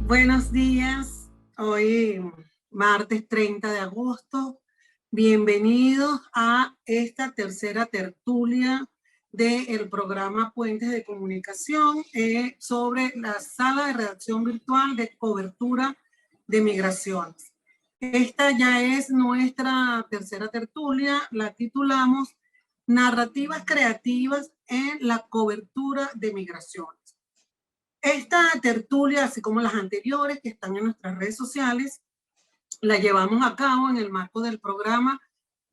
Buenos días, hoy martes 30 de agosto. Bienvenidos a esta tercera tertulia del programa Puentes de Comunicación sobre la sala de redacción virtual de cobertura de migraciones. Esta ya es nuestra tercera tertulia, la titulamos Narrativas creativas en la cobertura de migraciones. Esta tertulia, así como las anteriores que están en nuestras redes sociales, la llevamos a cabo en el marco del programa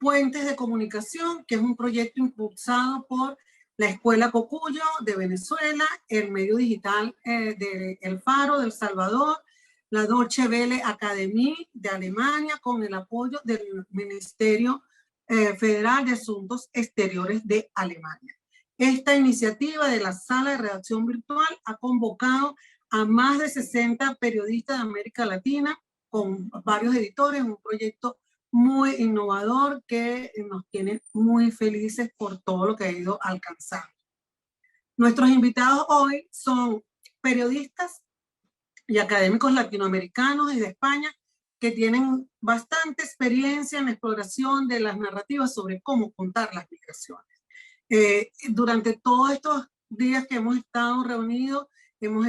Puentes de Comunicación, que es un proyecto impulsado por la Escuela Cocuyo de Venezuela, el medio digital de El Faro de El Salvador, la Deutsche Welle Academie de Alemania, con el apoyo del Ministerio Federal de Asuntos Exteriores de Alemania. Esta iniciativa de la sala de redacción virtual ha convocado a más de 60 periodistas de América Latina con varios editores, un proyecto muy innovador que nos tiene muy felices por todo lo que ha ido alcanzando. Nuestros invitados hoy son periodistas y académicos latinoamericanos desde España que tienen bastante experiencia en la exploración de las narrativas sobre cómo contar las migraciones. Durante todos estos días que hemos estado reunidos, hemos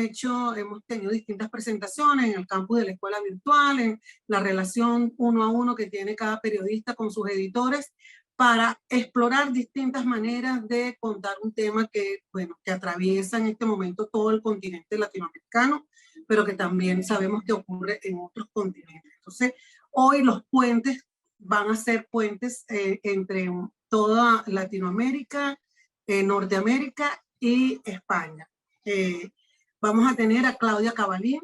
tenido distintas presentaciones en el campus de la escuela virtual, en la relación uno a uno que tiene cada periodista con sus editores, para explorar distintas maneras de contar un tema que atraviesa en este momento todo el continente latinoamericano, pero que también sabemos que ocurre en otros continentes. Entonces, hoy los puentes van a ser puentes entre toda Latinoamérica, Norteamérica y España. Vamos a tener a Claudia Cavalín,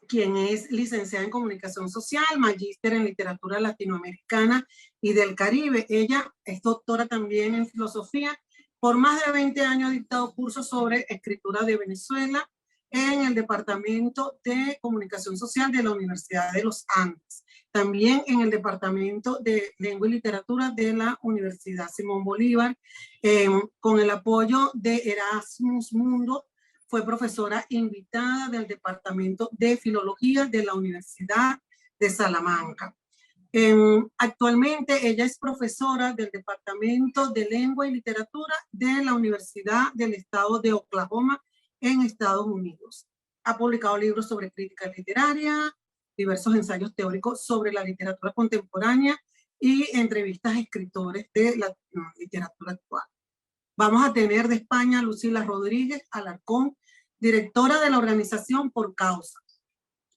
quien es licenciada en Comunicación Social, magíster en Literatura Latinoamericana y del Caribe. Ella es doctora también en Filosofía. Por más de 20 años ha dictado cursos sobre escritura de Venezuela en el Departamento de Comunicación Social de la Universidad de los Andes. También en el Departamento de Lengua y Literatura de la Universidad Simón Bolívar, con el apoyo de Erasmus Mundo. Fue profesora invitada del Departamento de Filología de la Universidad de Salamanca. Actualmente ella es profesora del Departamento de Lengua y Literatura de la Universidad del Estado de Oklahoma en Estados Unidos. Ha publicado libros sobre crítica literaria, diversos ensayos teóricos sobre la literatura contemporánea y entrevistas a escritores de la literatura actual. Vamos a tener de España a Lucila Rodríguez Alarcón, directora de la organización Por Causa.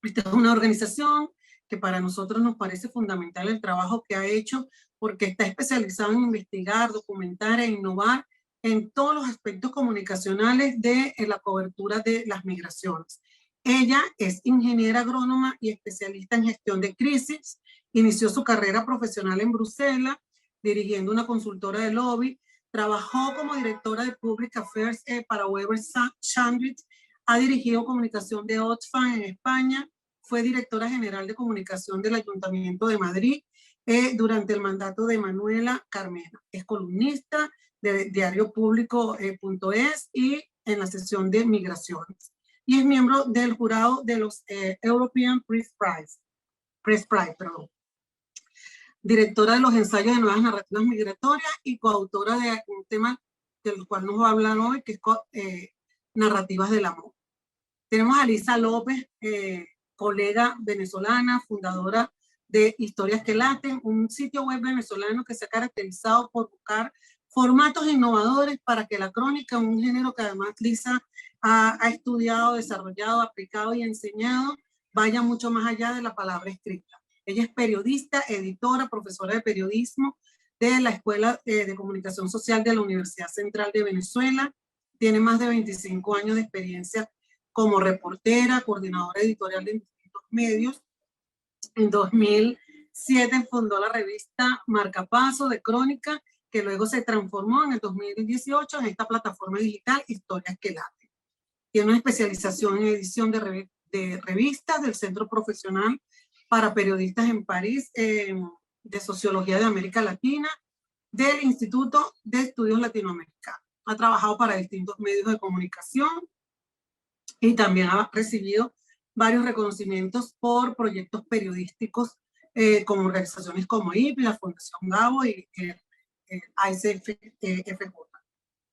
Esta es una organización que para nosotros nos parece fundamental el trabajo que ha hecho, porque está especializado en investigar, documentar e innovar en todos los aspectos comunicacionales de la cobertura de las migraciones. Ella es ingeniera agrónoma y especialista en gestión de crisis. Inició su carrera profesional en Bruselas, dirigiendo una consultora de lobby. Trabajó como directora de Public Affairs para Weber Shandwick. Ha dirigido comunicación de Oxfam en España. Fue directora general de comunicación del Ayuntamiento de Madrid durante el mandato de Manuela Carmena. Es columnista de Diario Público.es y en la sesión de migraciones. Y es miembro del jurado de los European Press Prize, directora de los ensayos de nuevas narrativas migratorias y coautora de un tema del cual nos va a hablar hoy, que es narrativas del amor. Tenemos a Lisa López, colega venezolana, fundadora de Historias que Laten, un sitio web venezolano que se ha caracterizado por buscar formatos innovadores para que la crónica, un género que además Lisa ha estudiado, desarrollado, aplicado y enseñado, vaya mucho más allá de la palabra escrita. Ella es periodista, editora, profesora de periodismo de la Escuela de Comunicación Social de la Universidad Central de Venezuela. Tiene más de 25 años de experiencia como reportera, coordinadora editorial de distintos medios. En 2007 fundó la revista Marcapaso de crónica, que luego se transformó en el 2018 en esta plataforma digital Historias que Laten. Tiene una especialización en edición de revistas del Centro Profesional para Periodistas en París, de Sociología de América Latina, del Instituto de Estudios Latinoamericanos. Ha trabajado para distintos medios de comunicación y también ha recibido varios reconocimientos por proyectos periodísticos con organizaciones como IPI, la Fundación Gabo y ASFJ.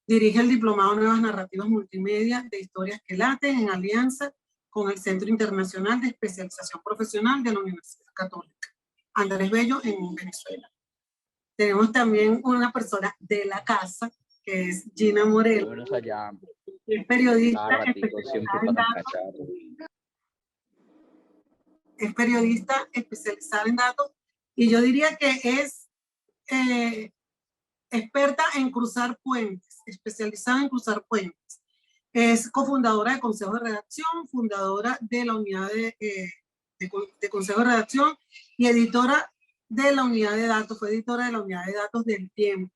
Dirige el Diplomado en Nuevas Narrativas Multimedia de Historias que Laten en alianza con el Centro Internacional de Especialización Profesional de la Universidad Católica Andrés Bello en Venezuela. Tenemos también una persona de la casa, que es Gina Morel. Es periodista especializada en datos, y yo diría que es experta en cruzar puentes, especializada en cruzar puentes. Es cofundadora de Consejo de Redacción, fundadora de la unidad de Consejo de Redacción y editora de la unidad de datos, fue editora de la unidad de datos del Tiempo,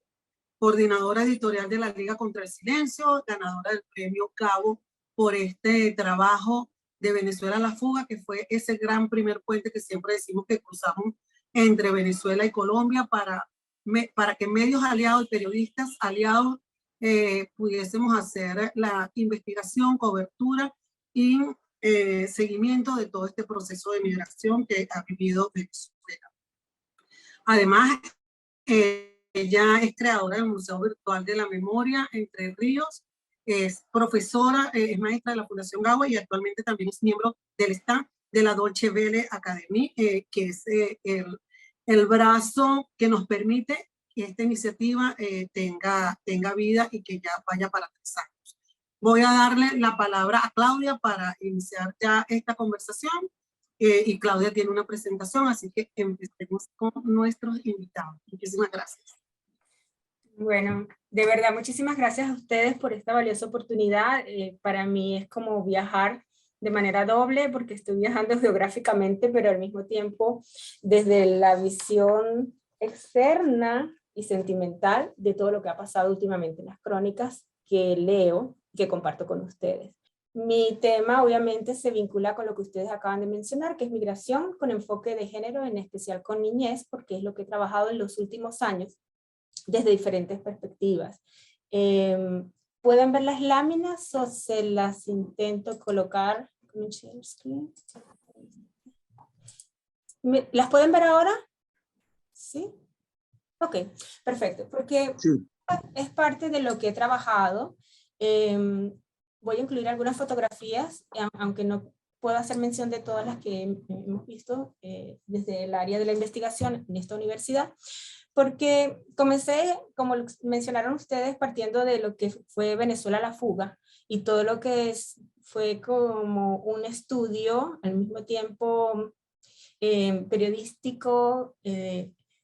coordinadora editorial de la Liga contra el Silencio, ganadora del premio Cabo por este trabajo de Venezuela a la fuga, que fue ese gran primer puente que siempre decimos que cruzamos entre Venezuela y Colombia para que medios aliados y periodistas aliados pudiésemos hacer la investigación, cobertura y seguimiento de todo este proceso de migración que ha vivido Venezuela. Además, ella es creadora del Museo Virtual de la Memoria Entre Ríos, es profesora, es maestra de la Fundación Gabo y actualmente también es miembro del staff de la Deutsche Welle Academy, que es el brazo que nos permite que esta iniciativa tenga vida y que ya vaya para 3 años. Voy a darle la palabra a Claudia para iniciar ya esta conversación. Y Claudia tiene una presentación, así que empecemos con nuestros invitados. Muchísimas gracias. Bueno, de verdad, muchísimas gracias a ustedes por esta valiosa oportunidad. Para mí es como viajar de manera doble, porque estoy viajando geográficamente, pero al mismo tiempo desde la visión externa y sentimental de todo lo que ha pasado últimamente en las crónicas que leo, que comparto con ustedes. Mi tema obviamente se vincula con lo que ustedes acaban de mencionar, que es migración con enfoque de género, en especial con niñez, porque es lo que he trabajado en los últimos años desde diferentes perspectivas. ¿Pueden ver las láminas o se las intento colocar con un share screen? ¿Las pueden ver ahora? ¿Sí? Ok, perfecto, porque sí, es parte de lo que he trabajado. Voy a incluir algunas fotografías, aunque no puedo hacer mención de todas las que hemos visto desde el área de la investigación en esta universidad, porque comencé, como mencionaron ustedes, partiendo de lo que fue Venezuela a la fuga, y todo lo que fue como un estudio, al mismo tiempo periodístico,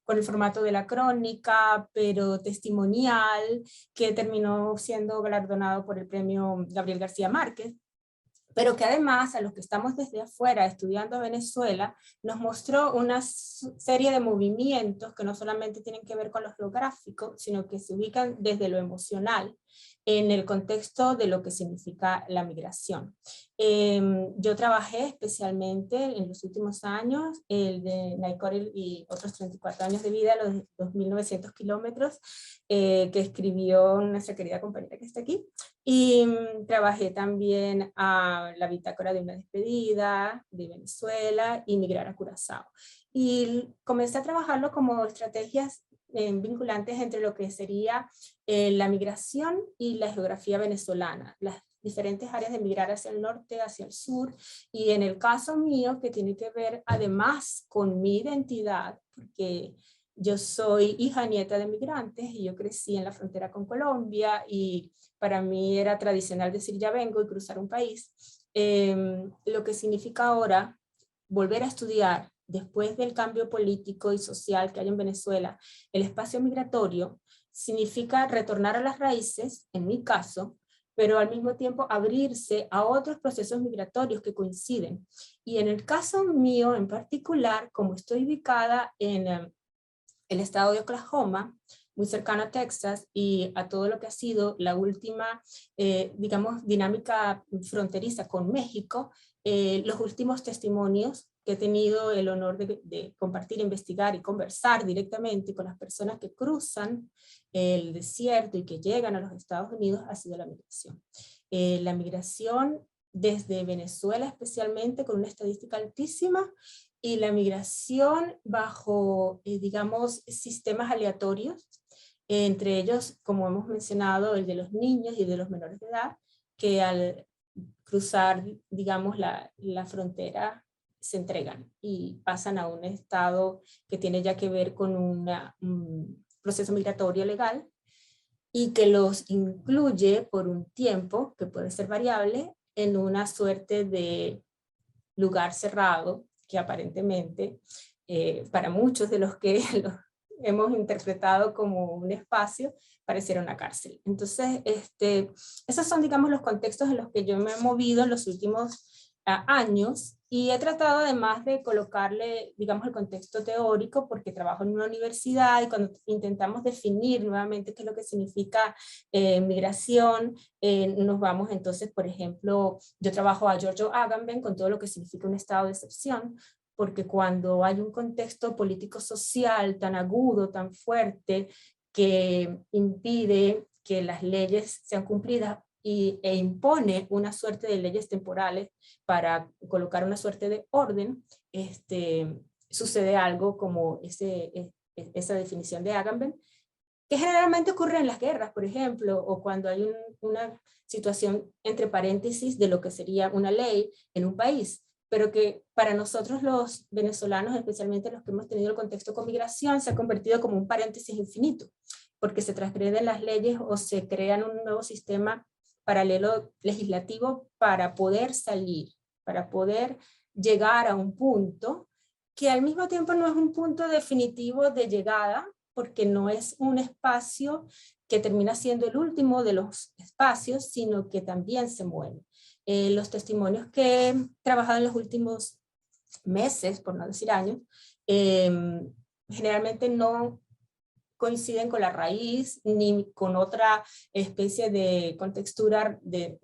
con el formato de la crónica, pero testimonial, que terminó siendo galardonado por el premio Gabriel García Márquez, pero que además a los que estamos desde afuera estudiando Venezuela, nos mostró una serie de movimientos que no solamente tienen que ver con lo geográfico, sino que se ubican desde lo emocional, en el contexto de lo que significa la migración. Yo trabajé especialmente en los últimos años, el de Naicorel y otros 34 años de vida, los 2.900 kilómetros, que escribió nuestra querida compañera que está aquí, y trabajé también a la bitácora de una despedida de Venezuela y migrar a Curazao. Y comencé a trabajarlo como estrategias vinculantes entre lo que sería la migración y la geografía venezolana, las diferentes áreas de migrar hacia el norte, hacia el sur, y en el caso mío, que tiene que ver además con mi identidad, porque yo soy hija nieta de migrantes y yo crecí en la frontera con Colombia y para mí era tradicional decir ya vengo y cruzar un país. Lo que significa ahora volver a estudiar después del cambio político y social que hay en Venezuela, el espacio migratorio significa retornar a las raíces, en mi caso, pero al mismo tiempo abrirse a otros procesos migratorios que coinciden. Y en el caso mío en particular, como estoy ubicada en el estado de Oklahoma, muy cercano a Texas y a todo lo que ha sido la última, digamos, dinámica fronteriza con México, los últimos testimonios que he tenido el honor de compartir, investigar y conversar directamente con las personas que cruzan el desierto y que llegan a los Estados Unidos ha sido la migración. La migración desde Venezuela especialmente, con una estadística altísima, y la migración bajo, digamos, sistemas aleatorios, entre ellos, como hemos mencionado, el de los niños y el de los menores de edad, que al cruzar, digamos, la frontera se entregan y pasan a un estado que tiene ya que ver con un proceso migratorio legal, y que los incluye por un tiempo, que puede ser variable, en una suerte de lugar cerrado, que aparentemente para muchos de los que lo hemos interpretado como un espacio, pareciera una cárcel. Entonces, esos son, digamos, los contextos en los que yo me he movido en los últimos años, y he tratado además de colocarle, digamos, el contexto teórico, porque trabajo en una universidad y cuando intentamos definir nuevamente qué es lo que significa migración, nos vamos entonces, por ejemplo, yo trabajo a Giorgio Agamben con todo lo que significa un estado de excepción, porque cuando hay un contexto político-social tan agudo, tan fuerte, que impide que las leyes sean cumplidas e impone una suerte de leyes temporales para colocar una suerte de orden, sucede algo como esa definición de Agamben, que generalmente ocurre en las guerras, por ejemplo, o cuando hay una situación entre paréntesis de lo que sería una ley en un país, pero que para nosotros los venezolanos, especialmente los que hemos tenido el contexto con migración, se ha convertido como un paréntesis infinito, porque se transgreden las leyes o se crean un nuevo sistema paralelo legislativo para poder salir, para poder llegar a un punto que al mismo tiempo no es un punto definitivo de llegada, porque no es un espacio que termina siendo el último de los espacios, sino que también se mueve. Los testimonios que he trabajado en los últimos meses, por no decir años, generalmente no coinciden con la raíz, ni con otra especie de contextura de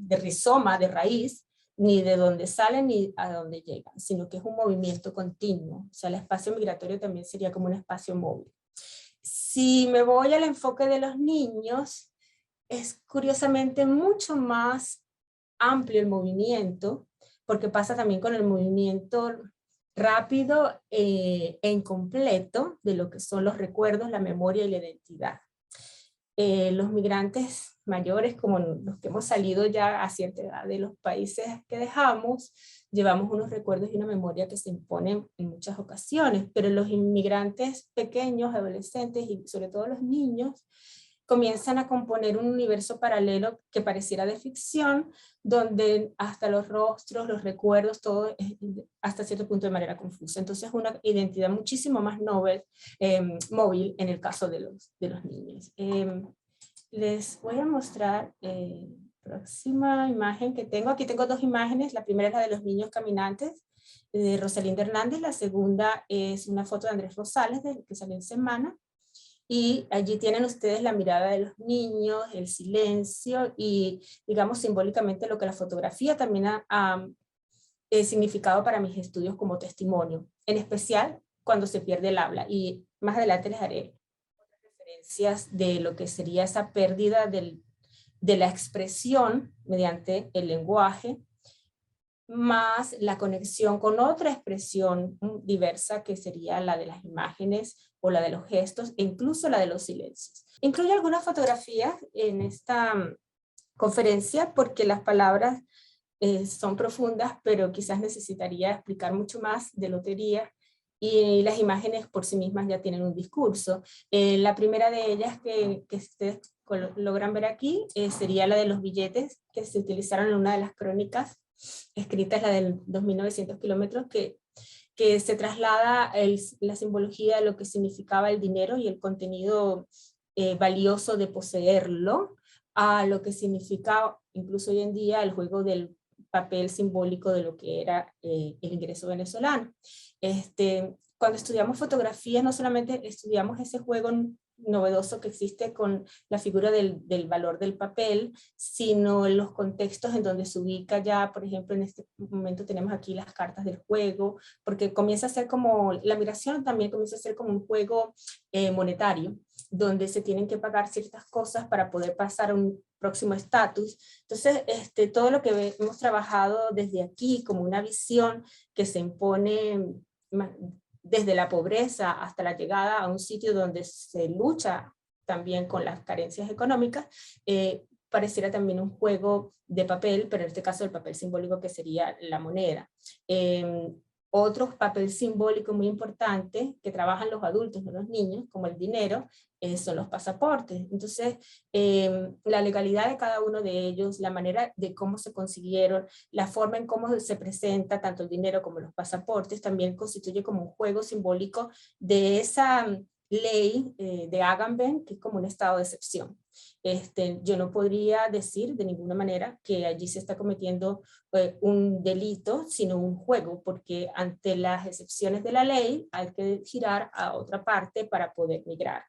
rizoma, de raíz, ni de dónde salen ni a dónde llegan, sino que es un movimiento continuo. O sea, el espacio migratorio también sería como un espacio móvil. Si me voy al enfoque de los niños, es curiosamente mucho más amplio el movimiento, porque pasa también con el movimiento rápido e incompleto de lo que son los recuerdos, la memoria y la identidad. Los migrantes mayores, como los que hemos salido ya a cierta edad de los países que dejamos, llevamos unos recuerdos y una memoria que se imponen en muchas ocasiones, pero los inmigrantes pequeños, adolescentes y sobre todo los niños, comienzan a componer un universo paralelo que pareciera de ficción, donde hasta los rostros, los recuerdos, todo es hasta cierto punto de manera confusa. Entonces es una identidad muchísimo más móvil en el caso de los niños. Les voy a mostrar próxima imagen que tengo. Aquí tengo dos imágenes. La primera es la de los niños caminantes, de Rosalinda Hernández. La segunda es una foto de Andrés Rosales, que salió en Semana. Y allí tienen ustedes la mirada de los niños, el silencio y, digamos, simbólicamente lo que la fotografía también ha significado para mis estudios como testimonio, en especial cuando se pierde el habla. Y más adelante les haré otras referencias de lo que sería esa pérdida de la expresión mediante el lenguaje, más la conexión con otra expresión diversa que sería la de las imágenes o la de los gestos e incluso la de los silencios. Incluyo algunas fotografías en esta conferencia porque las palabras son profundas, pero quizás necesitaría explicar mucho más de lotería y las imágenes por sí mismas ya tienen un discurso. La primera de ellas que ustedes logran ver aquí sería la de los billetes que se utilizaron en una de las crónicas escrita, es la de 2.900 kilómetros, que se traslada la simbología de lo que significaba el dinero y el contenido valioso de poseerlo, a lo que significa incluso hoy en día el juego del papel simbólico de lo que era el ingreso venezolano. Cuando estudiamos fotografía no solamente estudiamos ese juego novedoso que existe con la figura del valor del papel, sino en los contextos en donde se ubica ya, por ejemplo, en este momento tenemos aquí las cartas del juego, porque comienza a ser como, la migración también comienza a ser como un juego monetario, donde se tienen que pagar ciertas cosas para poder pasar a un próximo estatus. Entonces, todo lo que hemos trabajado desde aquí como una visión que se impone desde la pobreza hasta la llegada a un sitio donde se lucha también con las carencias económicas, pareciera también un juego de papel, pero en este caso el papel simbólico que sería la moneda. Otro papel simbólico muy importante que trabajan los adultos, no los niños, como el dinero, son los pasaportes. Entonces, la legalidad de cada uno de ellos, la manera de cómo se consiguieron, la forma en cómo se presenta tanto el dinero como los pasaportes, también constituye como un juego simbólico de esa ley de Agamben, que es como un estado de excepción. Yo no podría decir de ninguna manera que allí se está cometiendo un delito, sino un juego, porque ante las excepciones de la ley hay que girar a otra parte para poder migrar.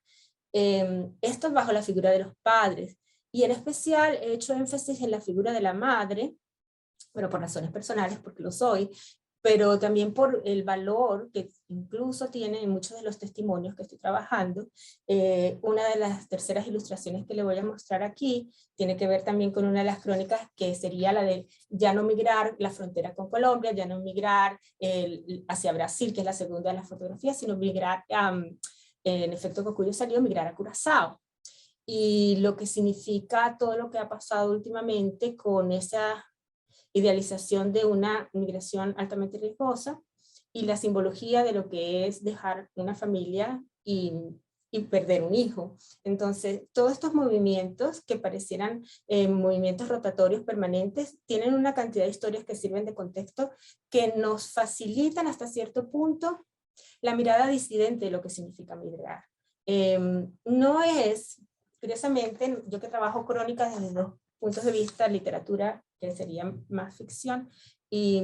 Esto bajo la figura de los padres, y en especial he hecho énfasis en la figura de la madre, bueno, por razones personales, porque lo soy, pero también por el valor que incluso tiene en muchos de los testimonios que estoy trabajando. Una de las terceras ilustraciones que le voy a mostrar aquí tiene que ver también con una de las crónicas, que sería la de ya no migrar la frontera con Colombia, ya no migrar hacia Brasil, que es la segunda de las fotografías, sino migrar, en efecto Cocuyo salió, migrar a Curazao. Y lo que significa todo lo que ha pasado últimamente con esa idealización de una migración altamente riesgosa y la simbología de lo que es dejar una familia y perder un hijo. Entonces, todos estos movimientos que parecieran movimientos rotatorios permanentes, tienen una cantidad de historias que sirven de contexto, que nos facilitan hasta cierto punto la mirada disidente de lo que significa migrar. No es, curiosamente, yo que trabajo crónicas desde dos puntos de vista, literatura, que sería más ficción, y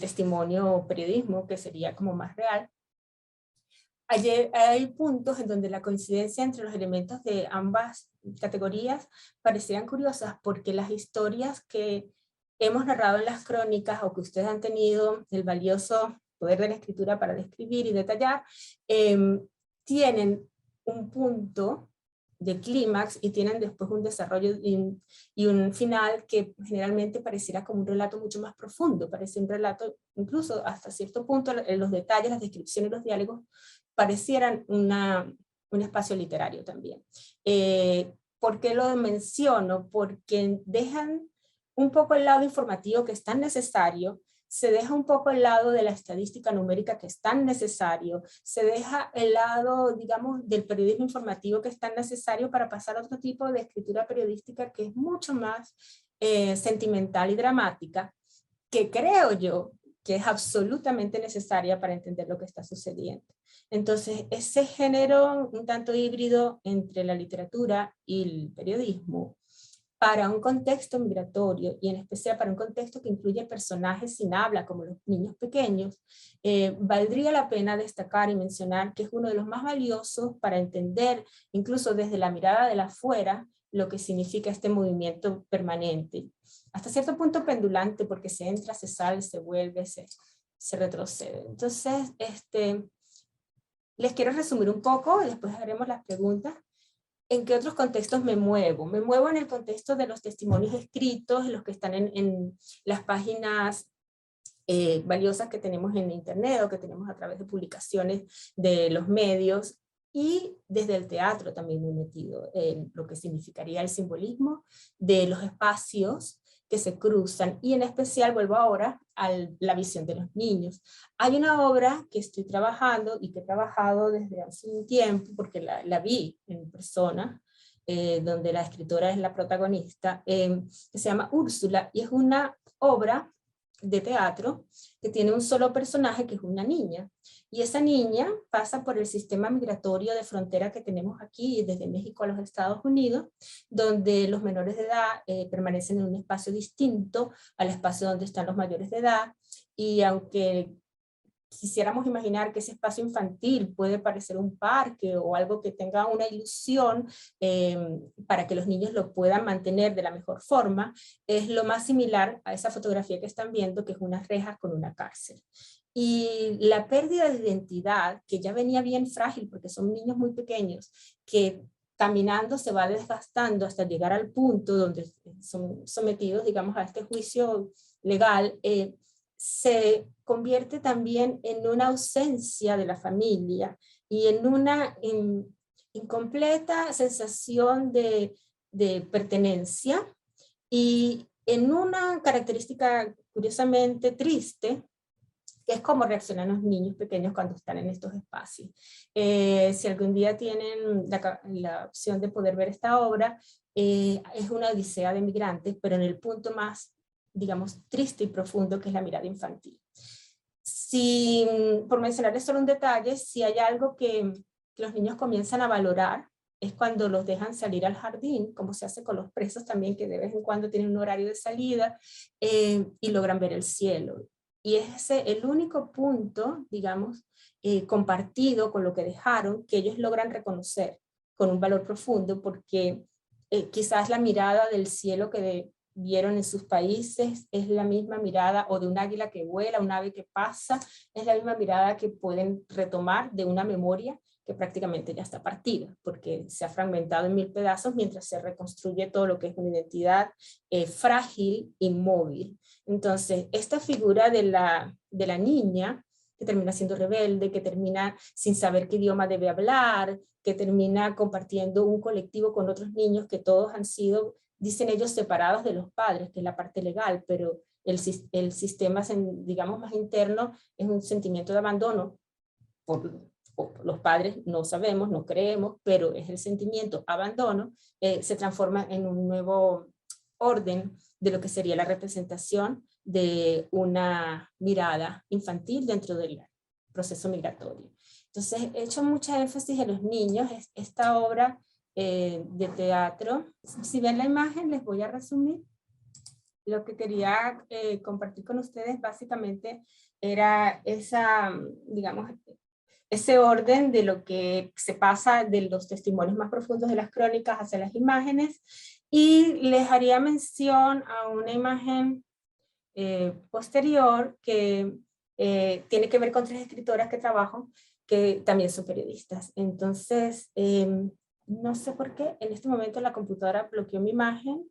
testimonio, periodismo, que sería como más real. Hay puntos en donde la coincidencia entre los elementos de ambas categorías parecieran curiosas, porque las historias que hemos narrado en las crónicas, o que ustedes han tenido el valioso poder de la escritura para describir y detallar, tienen un punto de clímax y tienen después un desarrollo y un final que generalmente pareciera como un relato mucho más profundo, parece un relato incluso hasta cierto punto, en los detalles, las descripciones, los diálogos parecieran un espacio literario también. ¿Por qué lo menciono? Porque dejan un poco el lado informativo, que es tan necesario, se deja un poco el lado de la estadística numérica, que es tan necesario, se deja el lado, digamos, del periodismo informativo, que es tan necesario, para pasar a otro tipo de escritura periodística que es mucho más sentimental y dramática, que creo yo que es absolutamente necesaria para entender lo que está sucediendo. Entonces, ese género un tanto híbrido entre la literatura y el periodismo, para un contexto migratorio, y en especial para un contexto que incluye personajes sin habla, como los niños pequeños, valdría la pena destacar y mencionar que es uno de los más valiosos para entender, incluso desde la mirada de la afuera, lo que significa este movimiento permanente. Hasta cierto punto pendulante, porque se entra, se sale, se vuelve, se retrocede. Entonces, les quiero resumir un poco, y después haremos las preguntas. ¿En qué otros contextos me muevo? Me muevo en el contexto de los testimonios escritos, los que están en las páginas valiosas que tenemos en internet, o que tenemos a través de publicaciones de los medios, y desde el teatro también me he metido en lo que significaría el simbolismo de los espacios que se cruzan, y en especial vuelvo ahora a la visión de los niños. Hay una obra que estoy trabajando y que he trabajado desde hace un tiempo, porque la vi en persona, donde la escritora es la protagonista, que se llama Úrsula, y es una obra de teatro que tiene un solo personaje, que es una niña, y esa niña pasa por el sistema migratorio de frontera que tenemos aquí desde México a los Estados Unidos, donde los menores de edad permanecen en un espacio distinto al espacio donde están los mayores de edad, y aunque quisiéramos imaginar que ese espacio infantil puede parecer un parque o algo que tenga una ilusión para que los niños lo puedan mantener de la mejor forma, es lo más similar a esa fotografía que están viendo, que es unas rejas con una cárcel. Y la pérdida de identidad, que ya venía bien frágil porque son niños muy pequeños, que caminando se va desgastando hasta llegar al punto donde son sometidos, digamos, a este juicio legal, se convierte también en una ausencia de la familia y en una incompleta sensación de pertenencia, y en una característica curiosamente triste, que es cómo reaccionan los niños pequeños cuando están en estos espacios. Si algún día tienen la opción de poder ver esta obra, es una odisea de migrantes, pero en el punto más, digamos, triste y profundo, que es la mirada infantil. Si, por mencionarles solo un detalle, si hay algo que los niños comienzan a valorar, es cuando los dejan salir al jardín, como se hace con los presos también, que de vez en cuando tienen un horario de salida, y logran ver el cielo. Y es el único punto, digamos, compartido con lo que dejaron, que ellos logran reconocer con un valor profundo, porque quizás la mirada del cielo que vieron en sus países es la misma mirada, o de un águila que vuela, un ave que pasa, es la misma mirada que pueden retomar de una memoria que prácticamente ya está partida, porque se ha fragmentado en 1000 pedazos mientras se reconstruye todo lo que es una identidad frágil, inmóvil. Entonces, esta figura de la niña, que termina siendo rebelde, que termina sin saber qué idioma debe hablar, que termina compartiendo un colectivo con otros niños que todos han sido, dicen ellos, separados de los padres, que es la parte legal, pero el sistema, digamos, más interno es un sentimiento de abandono por los padres, no sabemos, no creemos, pero es el sentimiento abandono, se transforma en un nuevo orden de lo que sería la representación de una mirada infantil dentro del proceso migratorio. Entonces, he hecho mucha énfasis en los niños. Esta obra de teatro, si ven la imagen, les voy a resumir. Lo que quería compartir con ustedes básicamente era digamos, ese orden de lo que se pasa de los testimonios más profundos de las crónicas hacia las imágenes, y les haría mención a una imagen posterior que tiene que ver con 3 escritoras que trabajo, que también son periodistas. Entonces, no sé por qué, en este momento la computadora bloqueó mi imagen,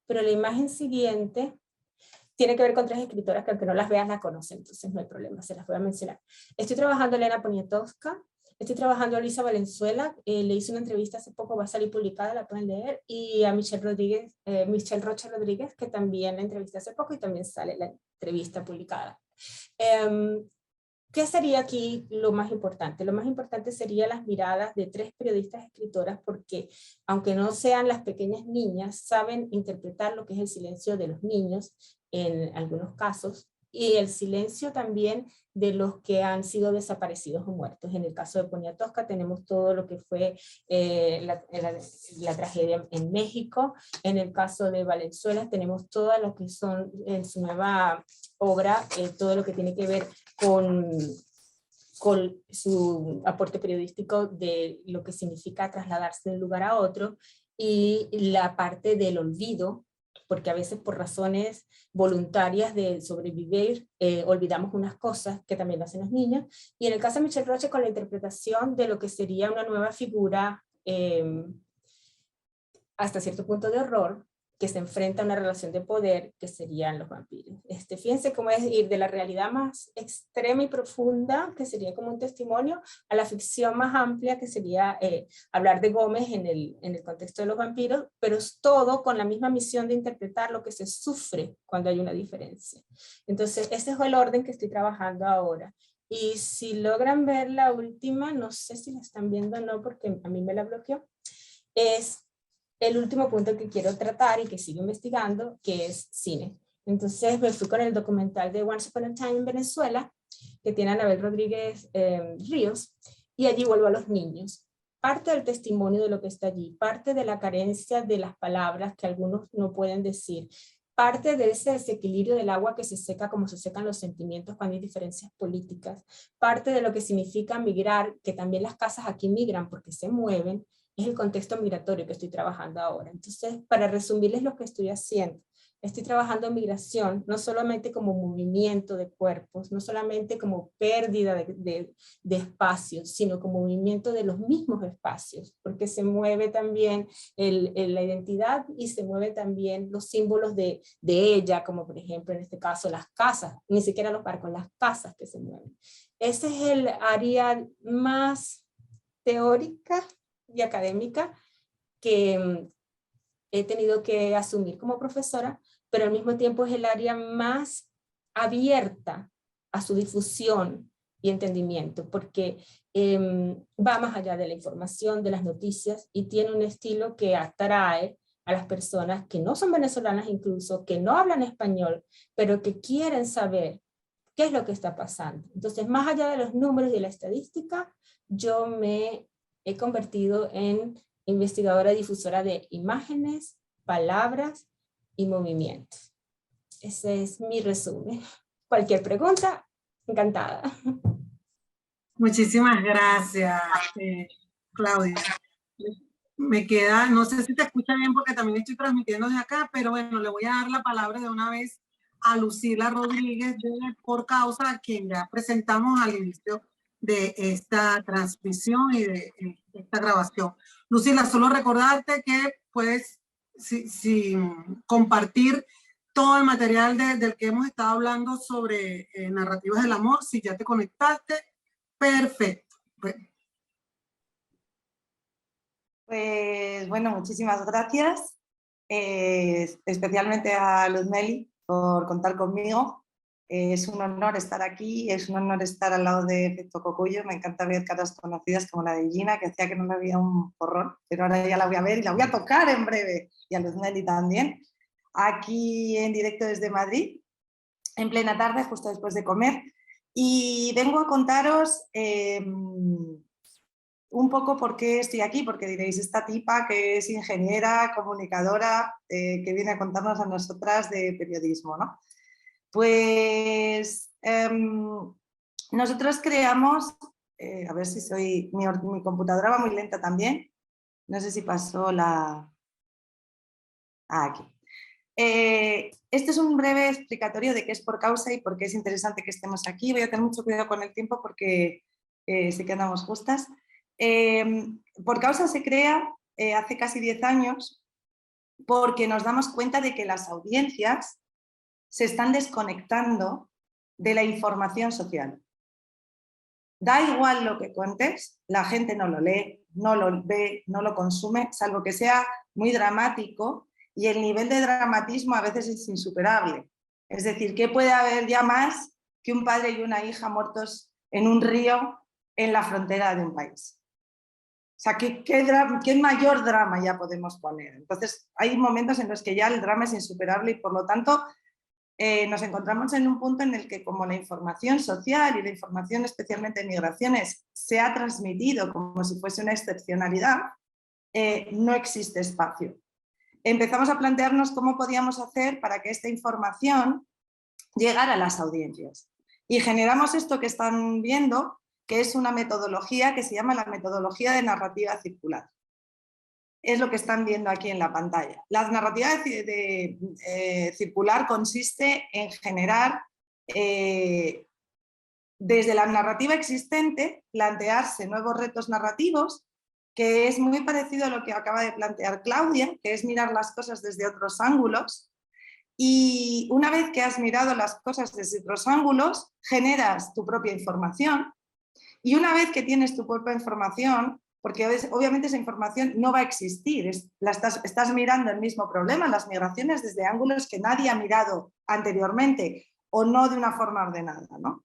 pero la imagen siguiente tiene que ver con 3 escritoras que aunque no las veas la conocen, entonces no hay problema, se las voy a mencionar. Estoy trabajando a Elena Poniatowska, estoy trabajando a Luisa Valenzuela, le hice una entrevista hace poco, va a salir publicada, la pueden leer, y a Michelle Rocha Rodríguez, que también la entrevisté hace poco y también sale la entrevista publicada. ¿Qué sería aquí lo más importante? Lo más importante sería las miradas de 3 periodistas escritoras, porque aunque no sean las pequeñas niñas, saben interpretar lo que es el silencio de los niños en algunos casos, y el silencio también de los que han sido desaparecidos o muertos. En el caso de Poniatowska tenemos todo lo que fue la tragedia en México. En el caso de Valenzuela tenemos todo lo que son en su nueva obra, todo lo que tiene que ver con su aporte periodístico de lo que significa trasladarse de un lugar a otro, y la parte del olvido, porque a veces por razones voluntarias de sobrevivir olvidamos unas cosas que también lo hacen los niños. Y en el caso de Michelle Roche, con la interpretación de lo que sería una nueva figura hasta cierto punto de horror, que se enfrenta a una relación de poder que serían los vampiros. Fíjense cómo es ir de la realidad más extrema y profunda, que sería como un testimonio, a la ficción más amplia, que sería hablar de Gómez en el contexto de los vampiros, pero es todo con la misma misión de interpretar lo que se sufre cuando hay una diferencia. Entonces, ese es el orden que estoy trabajando ahora. Y si logran ver la última, no sé si la están viendo o no, porque a mí me la bloqueó, es el último punto que quiero tratar y que sigo investigando, que es cine. Entonces me fui con el documental de Once Upon a Time en Venezuela, que tiene Anabel Rodríguez Ríos, y allí vuelvo a los niños. Parte del testimonio de lo que está allí, parte de la carencia de las palabras que algunos no pueden decir, parte de ese desequilibrio del agua que se seca como se secan los sentimientos cuando hay diferencias políticas, parte de lo que significa migrar, que también las casas aquí migran porque se mueven, es el contexto migratorio que estoy trabajando ahora. Entonces, para resumirles lo que estoy haciendo, estoy trabajando en migración, no solamente como movimiento de cuerpos, no solamente como pérdida de espacios, sino como movimiento de los mismos espacios, porque se mueve también la identidad y se mueven también los símbolos de ella, como por ejemplo en este caso las casas, ni siquiera los barcos, las casas que se mueven. Ese es el área más teórica y académica que he tenido que asumir como profesora, pero al mismo tiempo es el área más abierta a su difusión y entendimiento, porque va más allá de la información, de las noticias, y tiene un estilo que atrae a las personas que no son venezolanas incluso, que no hablan español, pero que quieren saber qué es lo que está pasando. Entonces, más allá de los números y de la estadística, yo me he convertido en investigadora difusora de imágenes, palabras y movimientos. Ese es mi resumen. Cualquier pregunta, encantada. Muchísimas gracias, Claudia. Me queda, no sé si te escucha bien porque también estoy transmitiendo desde acá, pero bueno, le voy a dar la palabra de una vez a Lucila Rodríguez de Por Causa, a quien ya presentamos al inicio de esta transmisión y de esta grabación. Lucila, solo recordarte que puedes compartir todo el material del que hemos estado hablando sobre narrativas del amor. Si ya te conectaste, perfecto. Pues bueno, muchísimas gracias, especialmente a Luzmeli por contar conmigo. Es un honor estar aquí, es un honor estar al lado de Efecto Cocuyo. Me encanta ver caras conocidas como la de Gina, que hacía que no la veía un porrón, pero ahora ya la voy a ver y la voy a tocar en breve. Y a Luzmeli también. Aquí en directo desde Madrid, en plena tarde, justo después de comer. Y vengo a contaros un poco por qué estoy aquí, porque diréis, esta tipa que es ingeniera, comunicadora, que viene a contarnos a nosotras de periodismo, ¿no? Pues nosotros creamos, a ver si soy, mi computadora va muy lenta también, no sé si pasó la... aquí. Este es un breve explicatorio de qué es Por Causa y por qué es interesante que estemos aquí. Voy a tener mucho cuidado con el tiempo porque sí que andamos justas. Por Causa se crea hace casi 10 años porque nos damos cuenta de que las audiencias se están desconectando de la información social. Da igual lo que cuentes, la gente no lo lee, no lo ve, no lo consume, salvo que sea muy dramático, y el nivel de dramatismo a veces es insuperable. Es decir, ¿qué puede haber ya más que un padre y una hija muertos en un río en la frontera de un país? O sea, ¿qué mayor drama ya podemos poner? Entonces, hay momentos en los que ya el drama es insuperable y por lo tanto nos encontramos en un punto en el que como la información social y la información especialmente en migraciones se ha transmitido como si fuese una excepcionalidad, no existe espacio. Empezamos a plantearnos cómo podíamos hacer para que esta información llegara a las audiencias. Y generamos esto que están viendo, que es una metodología que se llama la metodología de narrativa circular. Es lo que están viendo aquí en la pantalla. La narrativa circular consiste en generar, desde la narrativa existente, plantearse nuevos retos narrativos, que es muy parecido a lo que acaba de plantear Claudia, que es mirar las cosas desde otros ángulos. Y una vez que has mirado las cosas desde otros ángulos, generas tu propia información. Y una vez que tienes tu propia información, porque obviamente esa información no va a existir, estás mirando el mismo problema, las migraciones desde ángulos que nadie ha mirado anteriormente o no de una forma ordenada, ¿no?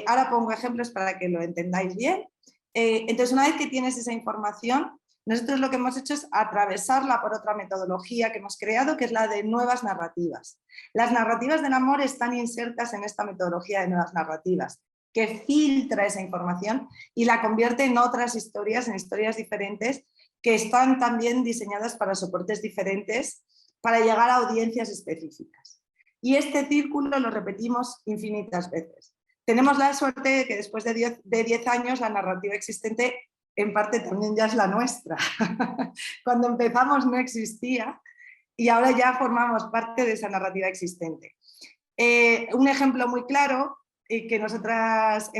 Ahora pongo ejemplos para que lo entendáis bien. Entonces, una vez que tienes esa información, nosotros lo que hemos hecho es atravesarla por otra metodología que hemos creado, que es la de nuevas narrativas. Las narrativas del amor están insertas en esta metodología de nuevas narrativas, que filtra esa información y la convierte en otras historias, en historias diferentes, que están también diseñadas para soportes diferentes para llegar a audiencias específicas. Y este círculo lo repetimos infinitas veces. Tenemos la suerte de que después de 10 años la narrativa existente en parte también ya es la nuestra. Cuando empezamos no existía y ahora ya formamos parte de esa narrativa existente. Un ejemplo muy claro en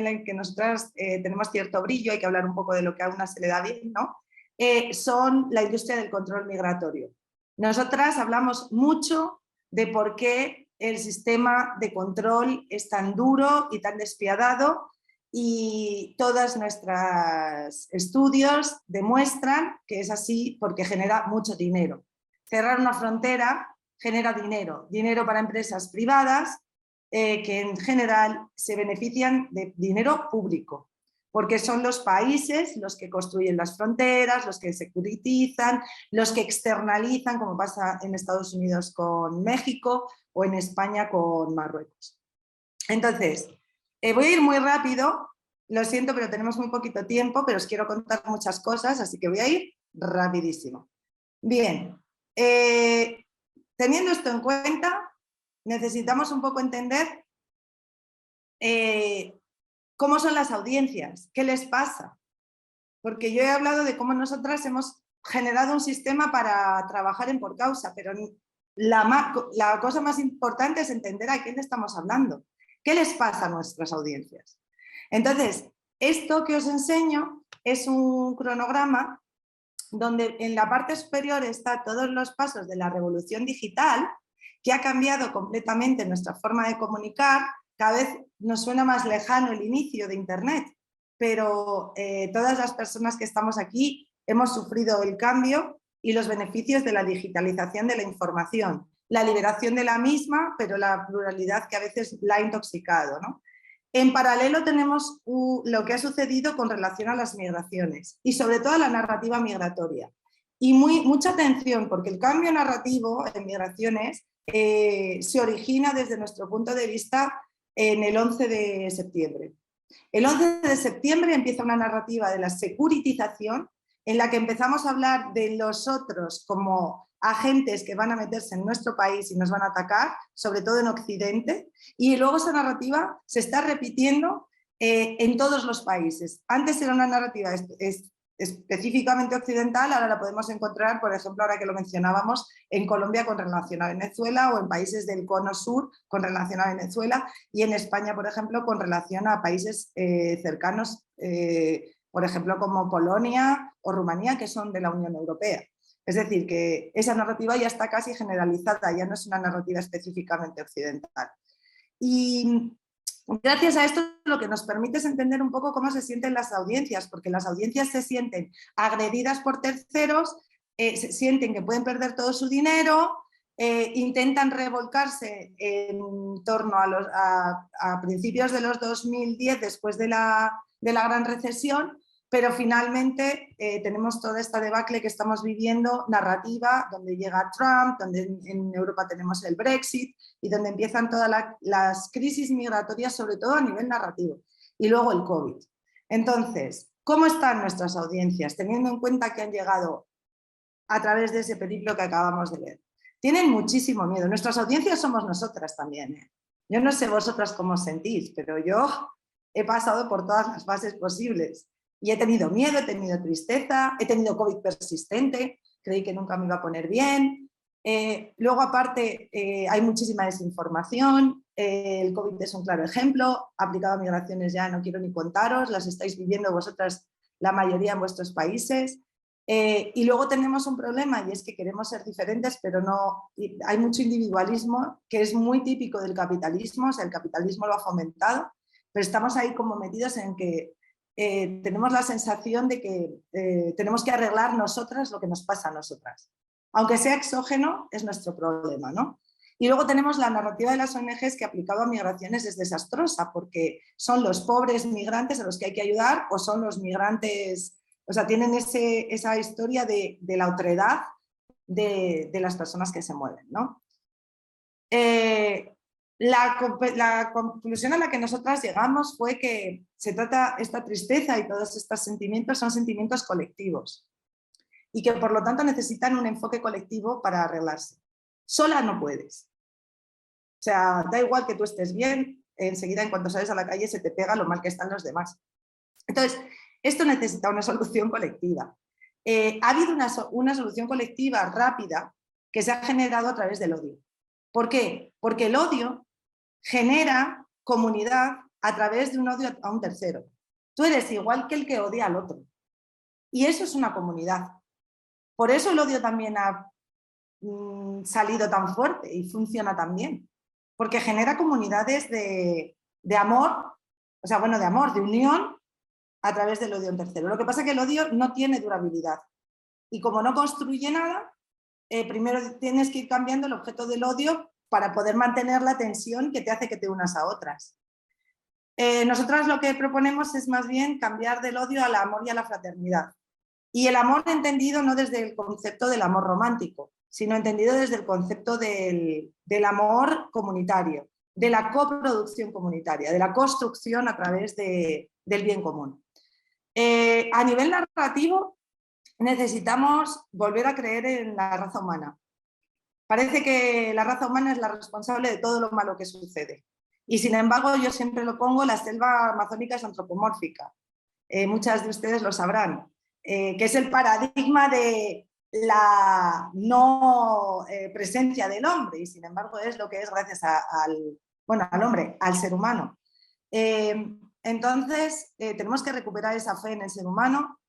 el que nosotras tenemos cierto brillo, hay que hablar un poco de lo que a una se le da bien, ¿no? Son la industria del control migratorio. Nosotras hablamos mucho de por qué el sistema de control es tan duro y tan despiadado, y todos nuestros estudios demuestran que es así porque genera mucho dinero. Cerrar una frontera genera dinero, dinero para empresas privadas que en general se benefician de dinero público, porque son los países los que construyen las fronteras, los que securitizan, los que externalizan, como pasa en Estados Unidos con México o en España con Marruecos. Entonces, voy a ir muy rápido, lo siento, pero tenemos muy poquito tiempo, pero os quiero contar muchas cosas, así que voy a ir rapidísimo. Bien, teniendo esto en cuenta, necesitamos un poco entender cómo son las audiencias, qué les pasa. Porque yo he hablado de cómo nosotras hemos generado un sistema para trabajar en por causa, pero la cosa más importante es entender a quién estamos hablando. ¿Qué les pasa a nuestras audiencias? Entonces, esto que os enseño es un cronograma donde en la parte superior está todos los pasos de la revolución digital, que ha cambiado completamente nuestra forma de comunicar. Cada vez nos suena más lejano el inicio de Internet, pero todas las personas que estamos aquí hemos sufrido el cambio y los beneficios de la digitalización de la información, la liberación de la misma, pero la pluralidad que a veces la ha intoxicado, ¿no? En paralelo tenemos lo que ha sucedido con relación a las migraciones y sobre todo a la narrativa migratoria. Y mucha atención, porque el cambio narrativo en migraciones se origina desde nuestro punto de vista en el 11 de septiembre. El 11 de septiembre empieza una narrativa de la securitización en la que empezamos a hablar de los otros como agentes que van a meterse en nuestro país y nos van a atacar, sobre todo en Occidente, y luego esa narrativa se está repitiendo en todos los países. Antes era una narrativa específicamente occidental, ahora la podemos encontrar, por ejemplo, ahora que lo mencionábamos, en Colombia con relación a Venezuela o en países del cono sur con relación a Venezuela y en España, por ejemplo, con relación a países cercanos, por ejemplo, como Polonia o Rumanía, que son de la Unión Europea. Es decir, que esa narrativa ya está casi generalizada, ya no es una narrativa específicamente occidental. Y gracias a esto lo que nos permite es entender un poco cómo se sienten las audiencias, porque las audiencias se sienten agredidas por terceros, se sienten que pueden perder todo su dinero, intentan revolcarse en torno a principios de los 2010, después de la gran recesión, pero finalmente tenemos toda esta debacle que estamos viviendo, narrativa, donde llega Trump, donde en Europa tenemos el Brexit y donde empiezan todas las crisis migratorias, sobre todo a nivel narrativo, y luego el COVID. Entonces, ¿cómo están nuestras audiencias, teniendo en cuenta que han llegado a través de ese periplo que acabamos de ver? Tienen muchísimo miedo. Nuestras audiencias somos nosotras también, ¿eh? Yo no sé vosotras cómo os sentís, pero yo he pasado por todas las fases posibles. Y he tenido miedo, he tenido tristeza, he tenido COVID persistente, creí que nunca me iba a poner bien. Luego, aparte, hay muchísima desinformación. El COVID es un claro ejemplo. Aplicado a migraciones ya no quiero ni contaros, las estáis viviendo vosotras la mayoría en vuestros países. Y luego tenemos un problema y es que queremos ser diferentes, pero no, hay mucho individualismo que es muy típico del capitalismo, o sea, el capitalismo lo ha fomentado, pero estamos ahí como metidos en que tenemos la sensación de que tenemos que arreglar nosotras lo que nos pasa a nosotras. Aunque sea exógeno, es nuestro problema, ¿no? Y luego tenemos la narrativa de las ONGs que aplicado a migraciones es desastrosa, porque son los pobres migrantes a los que hay que ayudar o son los migrantes, o sea, tienen esa historia de la otredad de las personas que se mueven, ¿no? La conclusión a la que nosotras llegamos fue que se trata, esta tristeza y todos estos sentimientos son sentimientos colectivos y que por lo tanto necesitan un enfoque colectivo para arreglarse. Sola no puedes. O sea, da igual que tú estés bien, enseguida en cuanto sales a la calle se te pega lo mal que están los demás. Entonces, esto necesita una solución colectiva. Ha habido una solución colectiva rápida que se ha generado a través del odio. ¿Por qué? Porque el odio genera comunidad a través de un odio a un tercero. Tú eres igual que el que odia al otro. Y eso es una comunidad. Por eso el odio también ha salido tan fuerte y funciona tan bien. Porque genera comunidades de amor, o sea, bueno, de amor, de unión a través del odio a un tercero. Lo que pasa es que el odio no tiene durabilidad. Y como no construye nada, primero tienes que ir cambiando el objeto del odio para poder mantener la tensión que te hace que te unas a otras. Nosotras lo que proponemos es más bien cambiar del odio al amor y a la fraternidad. Y el amor entendido no desde el concepto del amor romántico, sino entendido desde el concepto del amor comunitario, de la coproducción comunitaria, de la construcción a través del bien común. A nivel narrativo, necesitamos volver a creer en la raza humana. Parece que la raza humana es la responsable de todo lo malo que sucede. Y sin embargo, yo siempre lo pongo, la selva amazónica es antropomórfica. Muchas de ustedes lo sabrán. Que es el paradigma de la no presencia del hombre, y sin embargo es lo que es gracias al hombre, al ser humano. Entonces, tenemos que recuperar esa fe en el ser humano.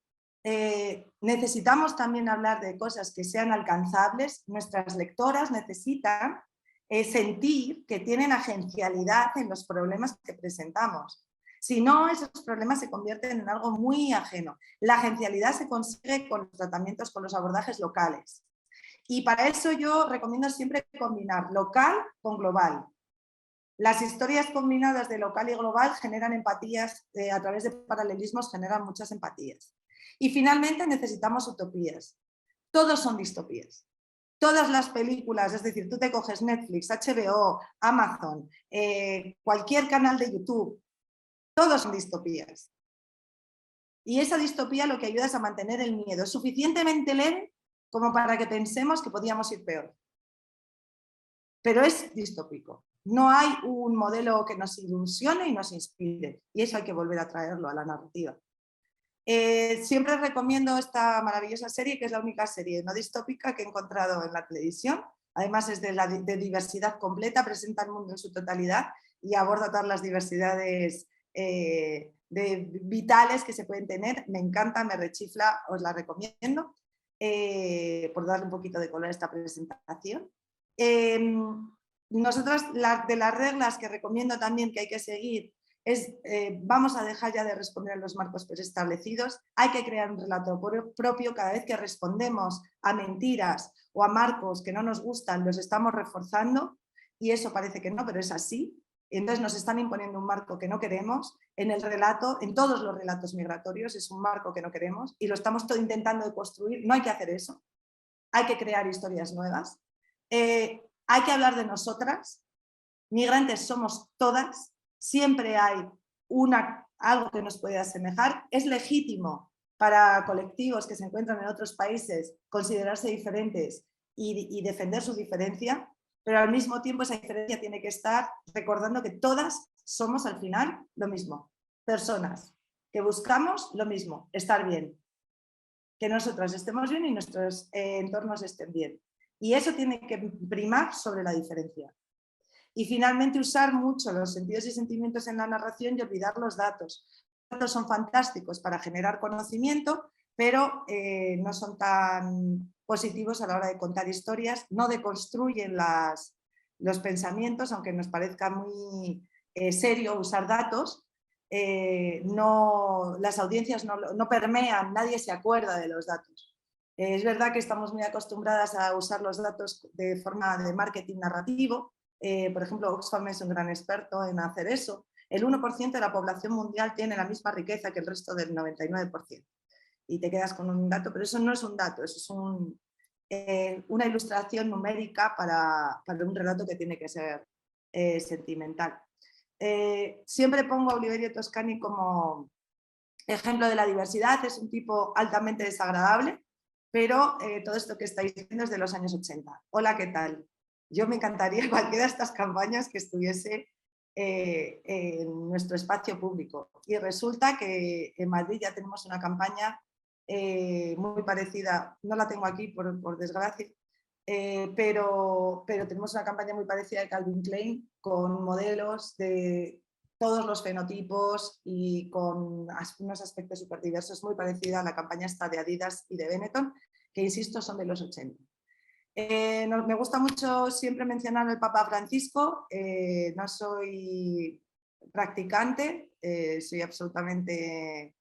Necesitamos también hablar de cosas que sean alcanzables. Nuestras lectoras necesitan sentir que tienen agencialidad en los problemas que presentamos. Si no, esos problemas se convierten en algo muy ajeno. La agencialidad se consigue con los tratamientos, con los abordajes locales. Y para eso yo recomiendo siempre combinar local con global. Las historias combinadas de local y global generan empatías, a través de paralelismos generan muchas empatías. Y finalmente necesitamos utopías. Todos son distopías. Todas las películas, es decir, tú te coges Netflix, HBO, Amazon, cualquier canal de YouTube, todos son distopías. Y esa distopía lo que ayuda es a mantener el miedo suficientemente leve como para que pensemos que podíamos ir peor. Pero es distópico. No hay un modelo que nos ilusione y nos inspire. Y eso hay que volver a traerlo a la narrativa. Siempre recomiendo esta maravillosa serie, que es la única serie no distópica que he encontrado en la televisión. Además es de diversidad completa, presenta el mundo en su totalidad y aborda todas las diversidades vitales que se pueden tener. Me encanta, me rechifla, os la recomiendo, por darle un poquito de color a esta presentación. Nosotros, de las reglas que recomiendo también que hay que seguir, es vamos a dejar ya de responder a los marcos preestablecidos, hay que crear un relato propio. Cada vez que respondemos a mentiras o a marcos que no nos gustan, los estamos reforzando, y eso parece que no, pero es así. Entonces nos están imponiendo un marco que no queremos en el relato, en todos los relatos migratorios es un marco que no queremos y lo estamos intentando de construir. No hay que hacer eso, hay que crear historias nuevas, hay que hablar de nosotras. Migrantes somos todas, siempre hay algo que nos puede asemejar. Es legítimo para colectivos que se encuentran en otros países considerarse diferentes y defender su diferencia, pero al mismo tiempo esa diferencia tiene que estar recordando que todas somos al final lo mismo, personas que buscamos lo mismo, estar bien, que nosotras estemos bien y nuestros entornos estén bien. Y eso tiene que primar sobre la diferencia. Y finalmente usar mucho los sentidos y sentimientos en la narración y olvidar los datos. Los datos son fantásticos para generar conocimiento, pero no son tan positivos a la hora de contar historias, no deconstruyen los pensamientos, aunque nos parezca muy serio usar datos. Las audiencias no permean, nadie se acuerda de los datos. Es verdad que estamos muy acostumbradas a usar los datos de forma de marketing narrativo. Por ejemplo, Oxfam es un gran experto en hacer eso. El 1% de la población mundial tiene la misma riqueza que el resto del 99%. Y te quedas con un dato, pero eso no es un dato, eso es una ilustración numérica para un relato que tiene que ser sentimental. Siempre pongo a Oliverio Toscani como ejemplo de la diversidad. Es un tipo altamente desagradable, pero todo esto que estáis viendo es de los años 80. Hola, ¿qué tal? yo me encantaría cualquiera de estas campañas que estuviese en nuestro espacio público. Y resulta que en Madrid ya tenemos una campaña muy parecida, no la tengo aquí por desgracia, pero tenemos una campaña muy parecida de Calvin Klein con modelos de todos los fenotipos y con unos aspectos súper diversos, muy parecida a la campaña esta de Adidas y de Benetton, que insisto son de los 80. Me gusta mucho siempre mencionar al Papa Francisco, no soy practicante, soy absolutamente,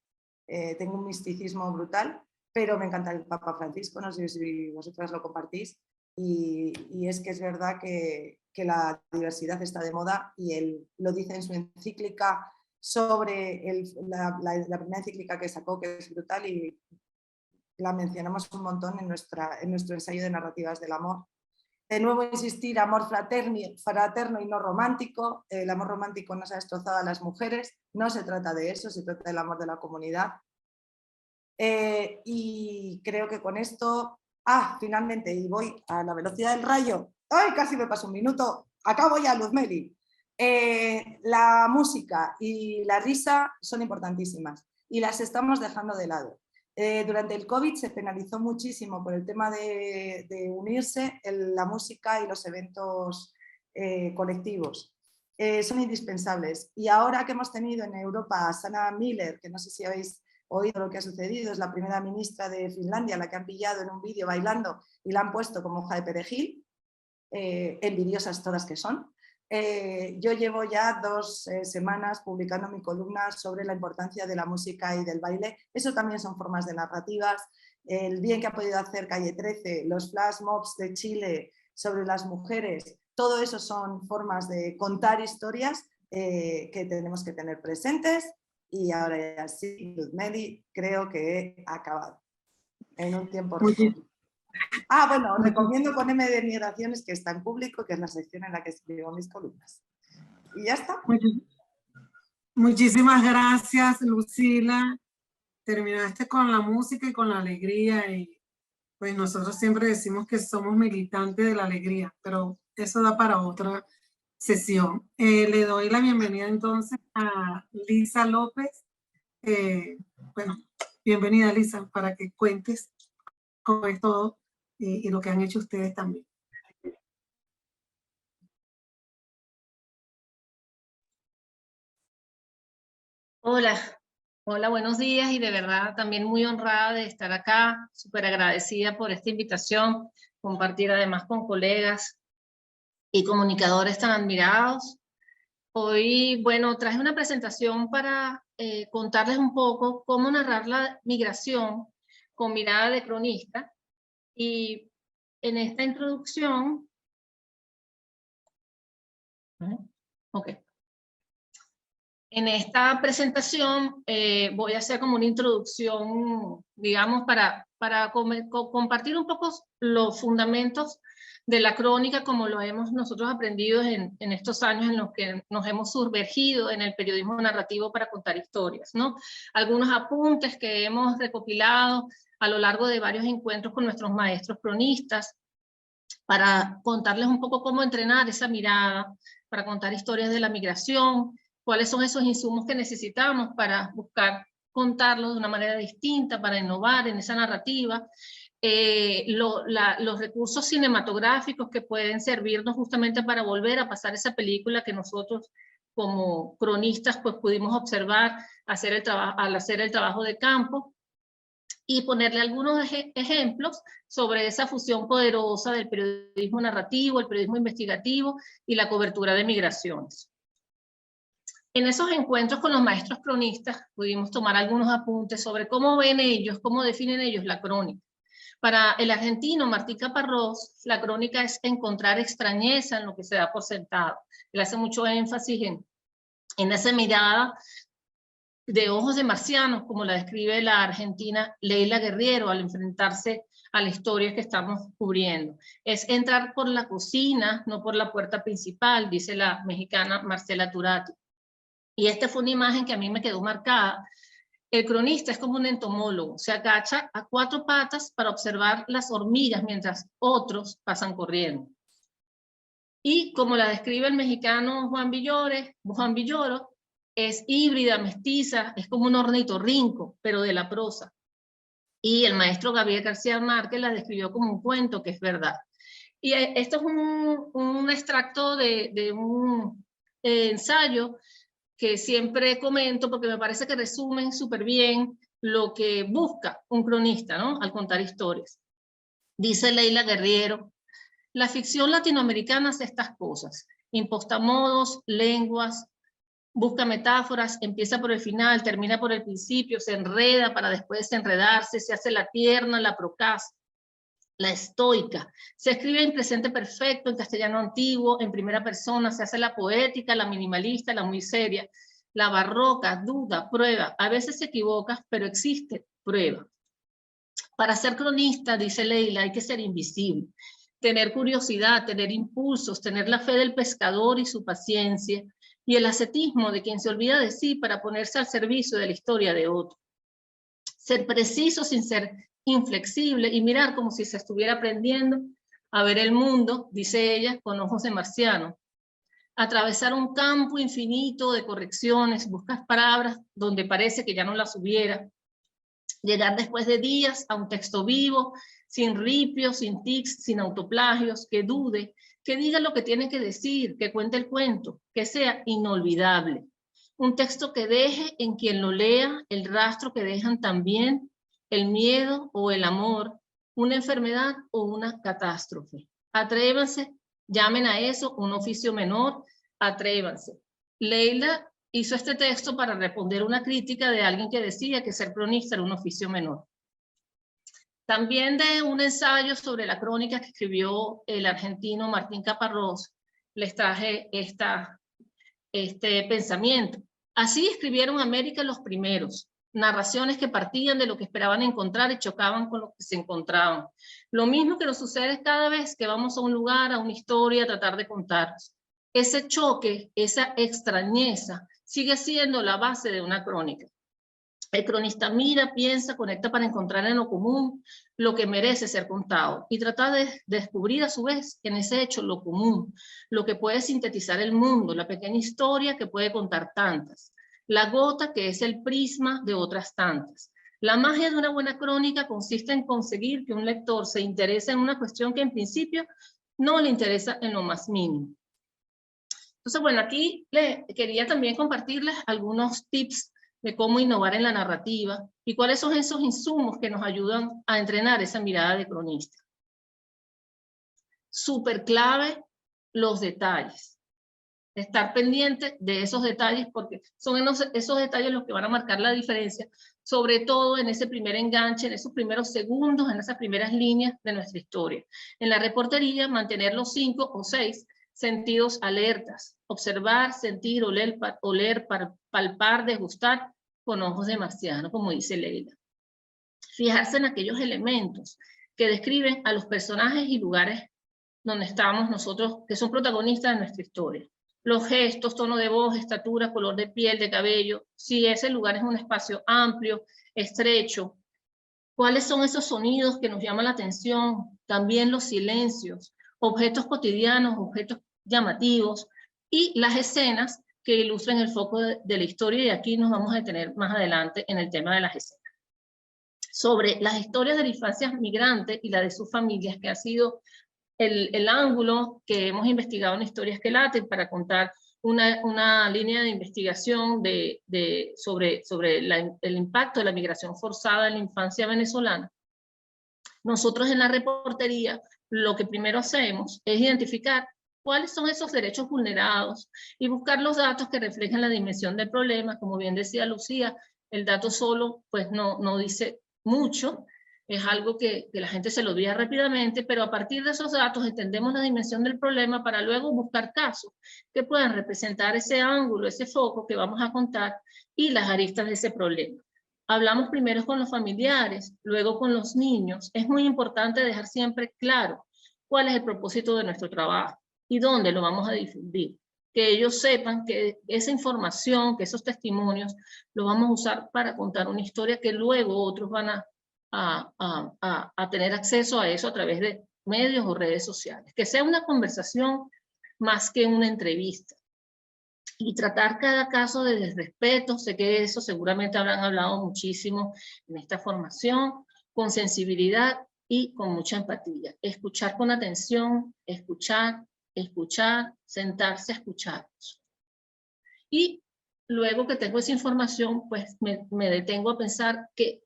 tengo un misticismo brutal, pero me encanta el Papa Francisco, no sé si vosotras lo compartís, y es que es verdad que la diversidad está de moda y él lo dice en su encíclica sobre la primera encíclica que sacó, que es brutal y la mencionamos un montón en nuestro ensayo de narrativas del amor. De nuevo insistir, amor fraterno y no romántico. El amor romántico nos ha destrozado a las mujeres, no se trata de eso, se trata del amor de la comunidad. Y creo que con esto, finalmente, y voy a la velocidad del rayo, ¡ay, casi me paso un minuto! Acabo ya, Luzmeli. La música y la risa son importantísimas y las estamos dejando de lado. Durante el COVID se penalizó muchísimo por el tema de unirse la música y los eventos colectivos. Son indispensables. Y ahora que hemos tenido en Europa a Sanna Miller, que no sé si habéis oído lo que ha sucedido, es la primera ministra de Finlandia, la que han pillado en un vídeo bailando y la han puesto como hoja de perejil, envidiosas todas que son. Yo llevo ya 2 semanas publicando mi columna sobre la importancia de la música y del baile. Eso también son formas de narrativas. El bien que ha podido hacer Calle 13, los flash mobs de Chile sobre las mujeres, todo eso son formas de contar historias que tenemos que tener presentes. Y ahora ya sí, Luzmeli, creo que he acabado en un tiempo récord. Bueno, recomiendo con M de Migraciones, que está en público, que es la sección en la que escribo mis columnas. Y ya está. Muchísimas gracias, Lucila. Terminaste con la música y con la alegría y pues nosotros siempre decimos que somos militantes de la alegría, pero eso da para otra sesión. Le doy la bienvenida entonces a Lisa López. Bueno, bienvenida Lisa, para que cuentes cómo es todo y lo que han hecho ustedes también. Hola, hola, buenos días y de verdad también muy honrada de estar acá, súper agradecida por esta invitación, compartir además con colegas y comunicadores tan admirados. Hoy, bueno, traje una presentación para contarles un poco cómo narrar la migración con mirada de cronista y en esta introducción, en esta presentación voy a hacer como una introducción, digamos, para compartir un poco los fundamentos de la crónica como lo hemos nosotros aprendido en estos años en los que nos hemos sumergido en el periodismo narrativo para contar historias, ¿no? Algunos apuntes que hemos recopilado a lo largo de varios encuentros con nuestros maestros cronistas para contarles un poco cómo entrenar esa mirada, para contar historias de la migración, cuáles son esos insumos que necesitamos para buscar contarlos de una manera distinta, para innovar en esa narrativa, los recursos cinematográficos que pueden servirnos justamente para volver a pasar esa película que nosotros como cronistas pues pudimos observar al hacer el trabajo de campo, y ponerle algunos ejemplos sobre esa fusión poderosa del periodismo narrativo, el periodismo investigativo y la cobertura de migraciones. En esos encuentros con los maestros cronistas pudimos tomar algunos apuntes sobre cómo ven ellos, cómo definen ellos la crónica. Para el argentino Martín Caparrós, la crónica es encontrar extrañeza en lo que se da por sentado. Él hace mucho énfasis en esa mirada de ojos de marcianos, como la describe la argentina Leila Guerriero al enfrentarse a la historia que estamos cubriendo. Es entrar por la cocina, no por la puerta principal, dice la mexicana Marcela Turati. Y esta fue una imagen que a mí me quedó marcada. El cronista es como un entomólogo, se agacha a 4 patas para observar las hormigas mientras otros pasan corriendo. Y como la describe el mexicano Juan Villoro, es híbrida, mestiza, es como un ornitorrinco, pero de la prosa. Y el maestro Gabriel García Márquez la describió como un cuento, que es verdad. Y esto es un extracto de un ensayo que siempre comento porque me parece que resumen súper bien lo que busca un cronista, ¿no?, al contar historias. Dice Leila Guerriero: la ficción latinoamericana hace estas cosas, imposta modos, lenguas, busca metáforas, empieza por el final, termina por el principio, se enreda para después desenredarse, se hace la tierna, la procaz, la estoica, se escribe en presente perfecto, en castellano antiguo, en primera persona, se hace la poética, la minimalista, la muy seria, la barroca, duda, prueba, a veces se equivoca, pero existe prueba. Para ser cronista, dice Leila, hay que ser invisible, tener curiosidad, tener impulsos, tener la fe del pescador y su paciencia, y el ascetismo de quien se olvida de sí para ponerse al servicio de la historia de otro. Ser preciso sin ser inflexible y mirar como si se estuviera aprendiendo a ver el mundo, dice ella, con ojos de marciano. Atravesar un campo infinito de correcciones, buscar palabras donde parece que ya no las hubiera. Llegar después de días a un texto vivo, sin ripios, sin tics, sin autoplagios, que dude, que diga lo que tiene que decir, que cuente el cuento, que sea inolvidable. Un texto que deje en quien lo lea el rastro que dejan también el miedo o el amor, una enfermedad o una catástrofe. Atrévanse, llamen a eso un oficio menor, atrévanse. Leila hizo este texto para responder una crítica de alguien que decía que ser cronista era un oficio menor. También de un ensayo sobre la crónica que escribió el argentino Martín Caparrós, les traje este pensamiento. Así escribieron América los primeros, narraciones que partían de lo que esperaban encontrar y chocaban con lo que se encontraban. Lo mismo que nos sucede cada vez que vamos a un lugar, a una historia, a tratar de contarnos. Ese choque, esa extrañeza, sigue siendo la base de una crónica. El cronista mira, piensa, conecta para encontrar en lo común lo que merece ser contado y trata de descubrir a su vez en ese hecho lo común, lo que puede sintetizar el mundo, la pequeña historia que puede contar tantas, la gota que es el prisma de otras tantas. La magia de una buena crónica consiste en conseguir que un lector se interese en una cuestión que en principio no le interesa en lo más mínimo. Entonces, bueno, aquí quería también compartirles algunos tips de cómo innovar en la narrativa y cuáles son esos insumos que nos ayudan a entrenar esa mirada de cronista. Súper clave, los detalles. Estar pendiente de esos detalles porque son esos detalles los que van a marcar la diferencia, sobre todo en ese primer enganche, en esos primeros segundos, en esas primeras líneas de nuestra historia. En la reportería, mantener los 5 o 6 sentidos alertas, observar, sentir, oler, palpar, degustar con ojos de marciano, como dice Leila. Fijarse en aquellos elementos que describen a los personajes y lugares donde estamos nosotros, que son protagonistas de nuestra historia. Los gestos, tono de voz, estatura, color de piel, de cabello, si ese lugar es un espacio amplio, estrecho, cuáles son esos sonidos que nos llaman la atención, también los silencios, objetos cotidianos, objetos llamativos y las escenas que ilustren el foco de la historia, y aquí nos vamos a detener más adelante en el tema de las escenas. Sobre las historias de la infancia migrante y la de sus familias, que ha sido el ángulo que hemos investigado en Historias que Laten para contar una línea de investigación sobre el impacto de la migración forzada en la infancia venezolana. Nosotros en la reportería lo que primero hacemos es identificar cuáles son esos derechos vulnerados y buscar los datos que reflejan la dimensión del problema. Como bien decía Lucía, el dato solo pues no dice mucho, es algo que la gente se lo olvida rápidamente, pero a partir de esos datos entendemos la dimensión del problema para luego buscar casos que puedan representar ese ángulo, ese foco que vamos a contar y las aristas de ese problema. Hablamos primero con los familiares, luego con los niños. Es muy importante dejar siempre claro cuál es el propósito de nuestro trabajo y dónde lo vamos a difundir. Que ellos sepan que esa información, que esos testimonios, los vamos a usar para contar una historia que luego otros van a tener acceso a eso a través de medios o redes sociales. Que sea una conversación más que una entrevista. Y tratar cada caso desde respeto, sé que eso seguramente habrán hablado muchísimo en esta formación, con sensibilidad y con mucha empatía. Escuchar con atención, escuchar, sentarse a escuchar. Y luego que tengo esa información, pues me detengo a pensar de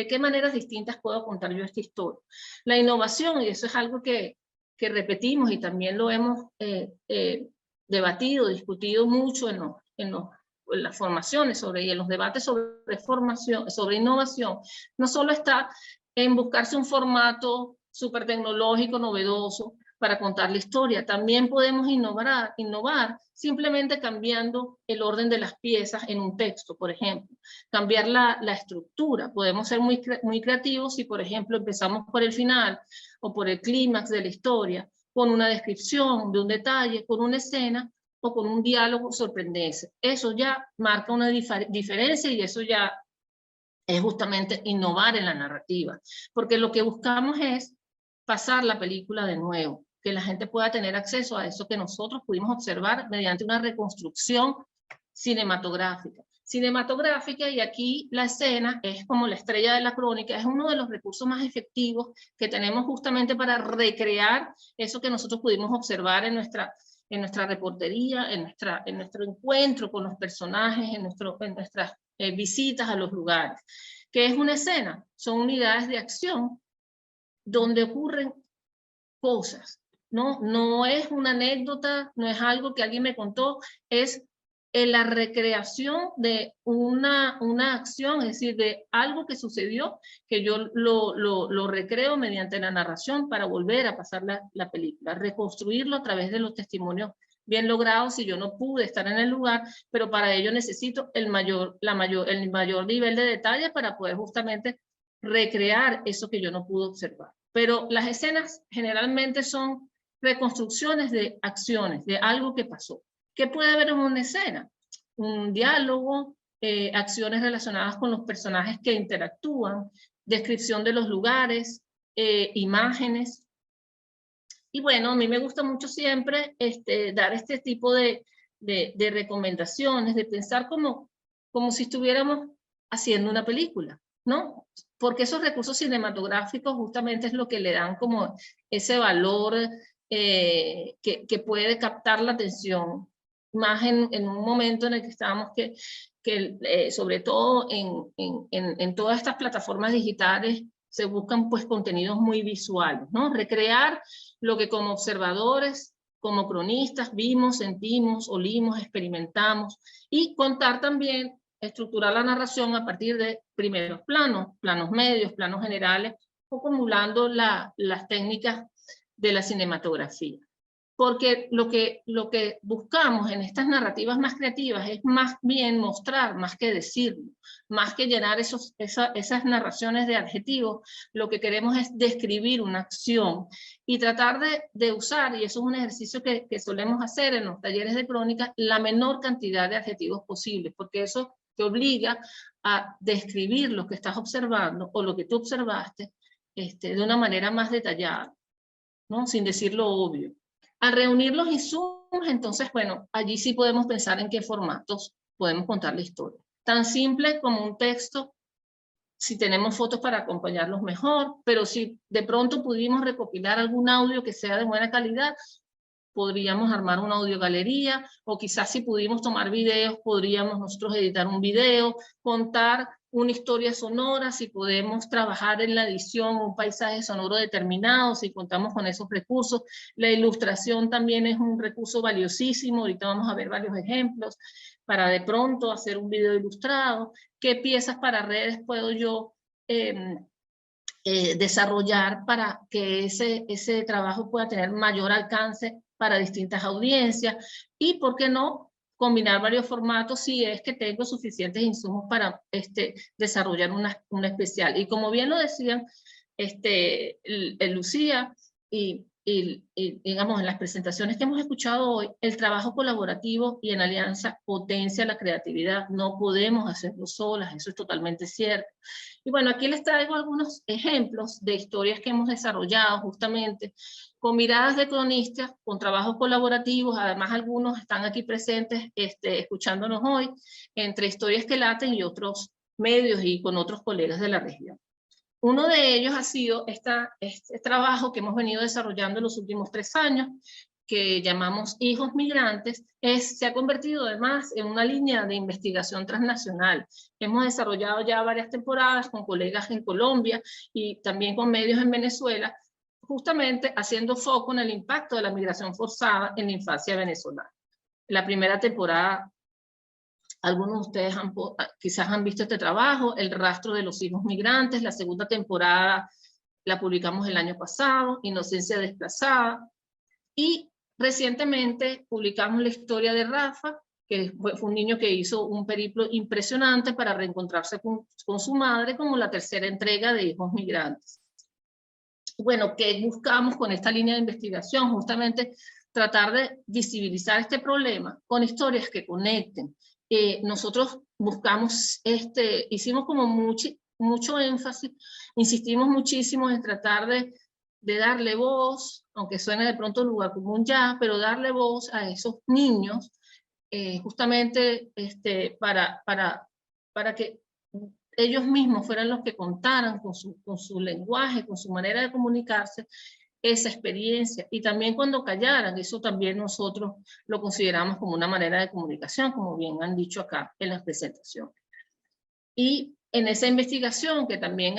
qué maneras distintas puedo contar yo esta historia. La innovación, y eso es algo que repetimos y también lo hemos debatido, discutido mucho en las formaciones y en los debates sobre innovación, no solo está en buscarse un formato súper tecnológico, novedoso, para contar la historia. También podemos innovar simplemente cambiando el orden de las piezas en un texto, por ejemplo. Cambiar la estructura. Podemos ser muy creativos si, por ejemplo, empezamos por el final o por el clímax de la historia, con una descripción de un detalle, con una escena o con un diálogo sorprendente. Eso ya marca una diferencia y eso ya es justamente innovar en la narrativa. Porque lo que buscamos es pasar la película de nuevo, que la gente pueda tener acceso a eso que nosotros pudimos observar mediante una reconstrucción cinematográfica. Y aquí la escena es como la estrella de la crónica, es uno de los recursos más efectivos que tenemos justamente para recrear eso que nosotros pudimos observar en nuestra reportería, en nuestro encuentro con los personajes, en nuestras visitas a los lugares. ¿Qué es una escena? Son unidades de acción donde ocurren cosas, ¿no? No es una anécdota, no es algo que alguien me contó, es la recreación de una acción, es decir, de algo que sucedió, que yo lo recreo mediante la narración para volver a pasar la película, reconstruirlo a través de los testimonios bien logrados si yo no pude estar en el lugar, pero para ello necesito el mayor nivel de detalle para poder justamente recrear eso que yo no pude observar. Pero las escenas generalmente son reconstrucciones de acciones, de algo que pasó. ¿Qué puede haber en una escena? Un diálogo, acciones relacionadas con los personajes que interactúan, descripción de los lugares, imágenes. Y bueno, a mí me gusta mucho siempre dar este tipo de recomendaciones, de pensar como si estuviéramos haciendo una película, ¿no? Porque esos recursos cinematográficos justamente es lo que le dan como ese valor que puede captar la atención, más en un momento en el que estamos sobre todo en todas estas plataformas digitales se buscan pues contenidos muy visuales, ¿no? Recrear lo que como observadores, como cronistas vimos, sentimos, olimos, experimentamos y contar también, estructurar la narración a partir de primeros planos, planos medios, planos generales, o acumulando las técnicas de la cinematografía. Porque lo que buscamos en estas narrativas más creativas es más bien mostrar, más que decirlo, más que llenar esas narraciones de adjetivos, lo que queremos es describir una acción y tratar de usar, y eso es un ejercicio que solemos hacer en los talleres de crónica, la menor cantidad de adjetivos posibles, porque eso te obliga a describir lo que estás observando o lo que tú observaste de una manera más detallada, ¿no? Sin decir lo obvio. Al reunir los insumos, entonces, bueno, allí sí podemos pensar en qué formatos podemos contar la historia. Tan simple como un texto, si tenemos fotos para acompañarlos mejor, pero si de pronto pudimos recopilar algún audio que sea de buena calidad, podríamos armar una audiogalería, o quizás si pudimos tomar videos, podríamos nosotros editar un video, contar una historia sonora, si podemos trabajar en la edición un paisaje sonoro determinado, si contamos con esos recursos. La ilustración también es un recurso valiosísimo, ahorita vamos a ver varios ejemplos, para de pronto hacer un video ilustrado. ¿Qué piezas para redes puedo yo desarrollar para que ese trabajo pueda tener mayor alcance para distintas audiencias? Y, ¿por qué no?, combinar varios formatos si es que tengo suficientes insumos para desarrollar una especial. Y como bien lo decían Lucía, digamos, en las presentaciones que hemos escuchado hoy, el trabajo colaborativo y en alianza potencia la creatividad. No podemos hacerlo solas, eso es totalmente cierto. Y bueno, aquí les traigo algunos ejemplos de historias que hemos desarrollado justamente con miradas de cronistas, con trabajos colaborativos. Además, algunos están aquí presentes escuchándonos hoy, entre Historias que Laten y otros medios y con otros colegas de la región. Uno de ellos ha sido este trabajo que hemos venido desarrollando en los últimos 3 años, que llamamos Hijos Migrantes. Se ha convertido además en una línea de investigación transnacional. Hemos desarrollado ya varias temporadas con colegas en Colombia y también con medios en Venezuela, justamente haciendo foco en el impacto de la migración forzada en la infancia venezolana. La primera temporada, algunos de ustedes quizás han visto este trabajo, El rastro de los hijos migrantes. La segunda temporada la publicamos el año pasado, Inocencia desplazada. Y recientemente publicamos la historia de Rafa, que fue un niño que hizo un periplo impresionante para reencontrarse con su madre, como la tercera entrega de Hijos Migrantes. Bueno, ¿qué buscamos con esta línea de investigación? Justamente tratar de visibilizar este problema con historias que conecten. Nosotros buscamos, hicimos como mucho énfasis, insistimos muchísimo en tratar de darle voz, aunque suene de pronto lugar común ya, pero darle voz a esos niños, justamente para que ellos mismos fueran los que contaran con su lenguaje, con su manera de comunicarse, esa experiencia. Y también cuando callaran, eso también nosotros lo consideramos como una manera de comunicación, como bien han dicho acá en la presentación. Y en esa investigación, que también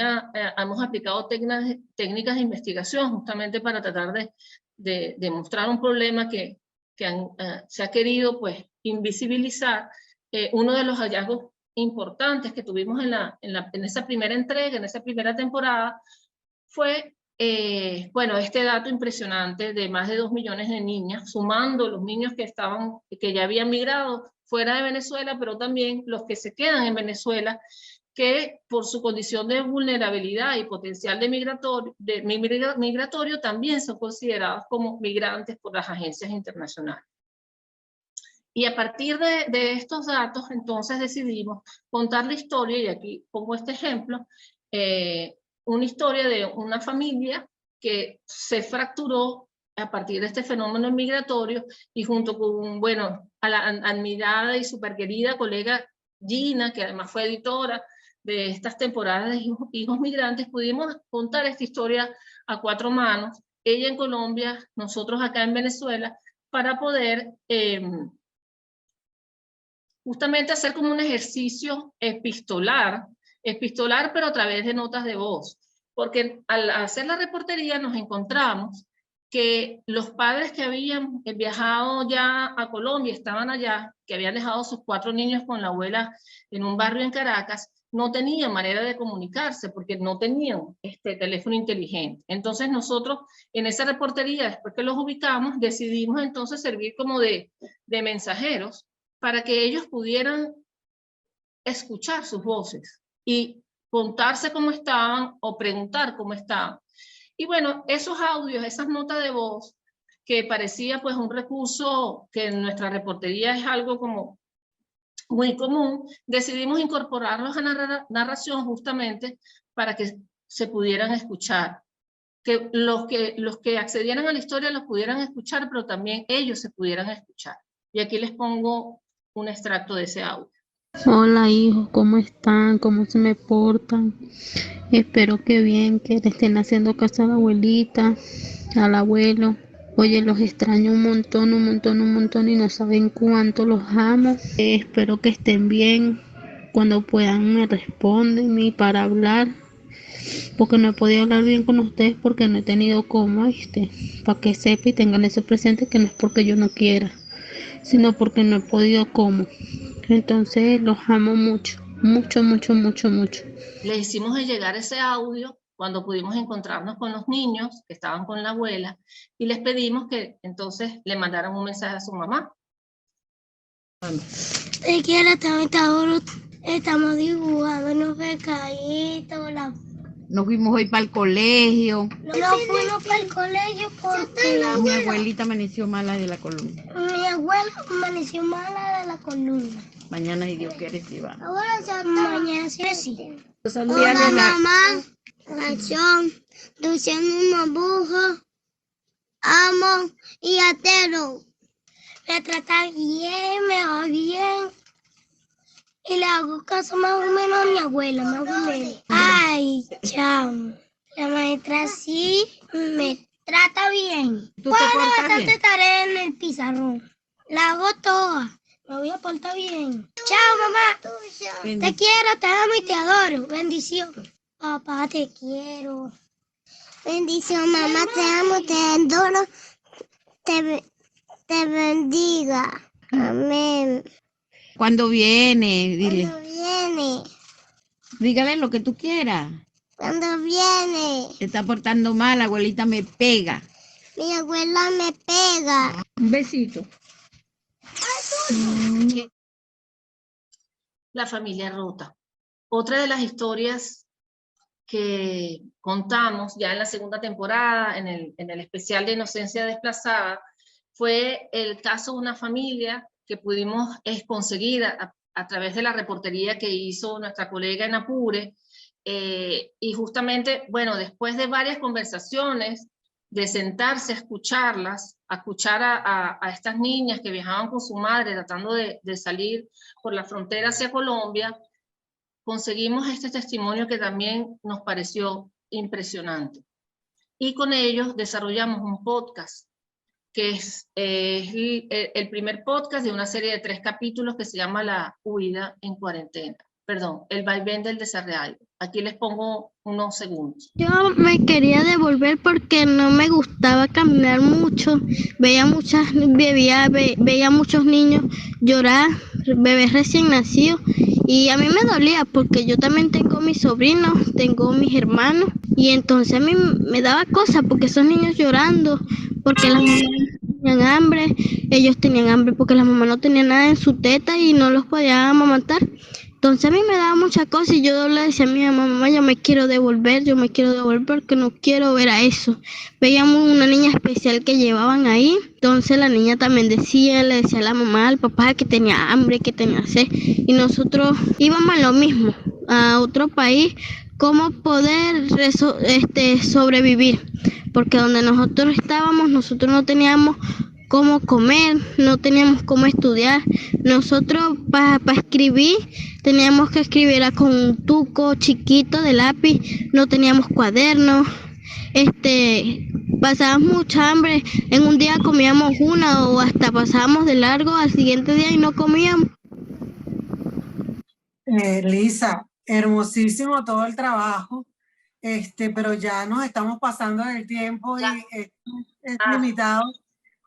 hemos aplicado técnicas de investigación justamente para tratar de demostrar un problema que se ha querido pues invisibilizar, uno de los hallazgos importantes que tuvimos en esa primera entrega, en esa primera temporada, fue bueno, este dato impresionante de más de 2 millones de niñas, sumando los niños que ya habían migrado fuera de Venezuela, pero también los que se quedan en Venezuela, que por su condición de vulnerabilidad y potencial de migratorio también son considerados como migrantes por las agencias internacionales. Y a partir de estos datos, entonces decidimos contar la historia, y aquí pongo este ejemplo, una historia de una familia que se fracturó a partir de este fenómeno migratorio, y junto con, bueno, a la admirada y súper querida colega Gina, que además fue editora de estas temporadas de Hijos Migrantes, pudimos contar esta historia a 4 manos, ella en Colombia, nosotros acá en Venezuela, para poder justamente hacer como un ejercicio epistolar, pero a través de notas de voz. Porque al hacer la reportería nos encontramos que los padres que habían viajado ya a Colombia, estaban allá, que habían dejado sus 4 niños con la abuela en un barrio en Caracas, no tenían manera de comunicarse porque no tenían teléfono inteligente. Entonces nosotros en esa reportería, después que los ubicamos, decidimos entonces servir como de mensajeros para que ellos pudieran escuchar sus voces y contarse cómo estaban o preguntar cómo estaban. Y bueno, esos audios, esas notas de voz, que parecía pues un recurso que en nuestra reportería es algo como muy común, decidimos incorporarlos a la narración justamente para que se pudieran escuchar, que los que accedieran a la historia los pudieran escuchar, pero también ellos se pudieran escuchar. Y aquí les pongo un extracto de ese audio. Hola hijos, ¿cómo están? ¿Cómo se me portan? Espero que bien, que le estén haciendo caso a la abuelita, al abuelo. Oye, los extraño un montón y no saben cuánto los amo. Espero que estén bien. Cuando puedan me responden y para hablar, porque no he podido hablar bien con ustedes porque no he tenido cómo, para que sepan y tengan eso presente, que no es porque yo no quiera, sino porque no he podido cómo. Entonces los amo mucho. Les hicimos llegar ese audio cuando pudimos encontrarnos con los niños que estaban con la abuela, y les pedimos que entonces le mandaran un mensaje a su mamá. Te quiero, estamos dibujando unos pescaditos, No fuimos hoy para el colegio. No fuimos para el colegio porque Mi abuelita amaneció mala de la columna. mi abuela amaneció mala de la columna. Mañana, si Dios quiere, sí va. Mañana sí. Hola, Mamá, canción, dulciendo un abujo, amo y atero. Me trata bien, me va bien. Y le hago caso más o menos a mi abuela, más o menos. Ay, chao. La maestra sí me trata bien. ¿Tú te Pone portas bastante bien? tarea en el pizarrón. La hago toda. Me voy a portar bien. Chao, mamá. Te quiero, te amo y te adoro. Bendición. Papá, te quiero. Bendición, mamá, te amo, te adoro. Te bendiga. Amén. Cuando viene, dile. Cuando viene. Dígale lo que tú quieras. Cuando viene. Se está portando mal, la abuelita me pega. Mi abuela me pega. Un besito. La familia rota. Otra de las historias que contamos ya en la segunda temporada, en el especial de Inocencia Desplazada, fue el caso de una familia que pudimos conseguir a través de la reportería que hizo nuestra colega en Apure, y justamente, bueno, después de varias conversaciones, de sentarse a escucharlas, a escuchar a estas niñas que viajaban con su madre tratando de salir por la frontera hacia Colombia, conseguimos este testimonio que también nos pareció impresionante. Y con ellos desarrollamos un podcast, que es el primer podcast de una serie de 3 capítulos que se llama La huida en cuarentena. Perdón, el vaivén del desarraigo. Aquí les pongo unos segundos. Yo me quería devolver porque no me gustaba caminar mucho. Veía muchos niños llorar, bebés recién nacidos. Y a mí me dolía porque yo también tengo mis sobrinos, tengo mis hermanos. Y entonces a mí me daba cosas porque esos niños llorando, porque las mamás tenían hambre. Ellos tenían hambre porque las mamás no tenían nada en su teta y no los podían amamantar. Entonces a mí me daba muchas cosas y yo le decía a mi mamá, yo me quiero devolver porque no quiero ver a eso. Veíamos una niña especial que llevaban ahí, entonces la niña también le decía a la mamá, al papá que tenía hambre, que tenía sed, y nosotros íbamos a lo mismo, a otro país, cómo poder sobrevivir, porque donde nosotros estábamos, nosotros no teníamos cómo comer, no teníamos cómo estudiar. Nosotros para escribir teníamos que escribir con un tuco chiquito de lápiz, no teníamos cuadernos, pasábamos mucha hambre, en un día comíamos una o hasta pasábamos de largo al siguiente día y no comíamos. Lisa, hermosísimo todo el trabajo, pero ya nos estamos pasando del tiempo y es limitado.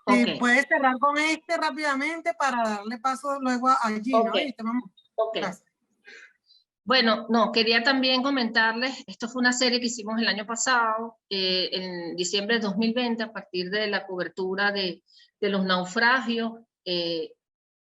Okay. Puedes cerrar con rápidamente para darle paso luego a Gino. Okay. Gracias. Bueno, no, quería también comentarles, esto fue una serie que hicimos el año pasado, en diciembre de 2020, a partir de la cobertura de los naufragios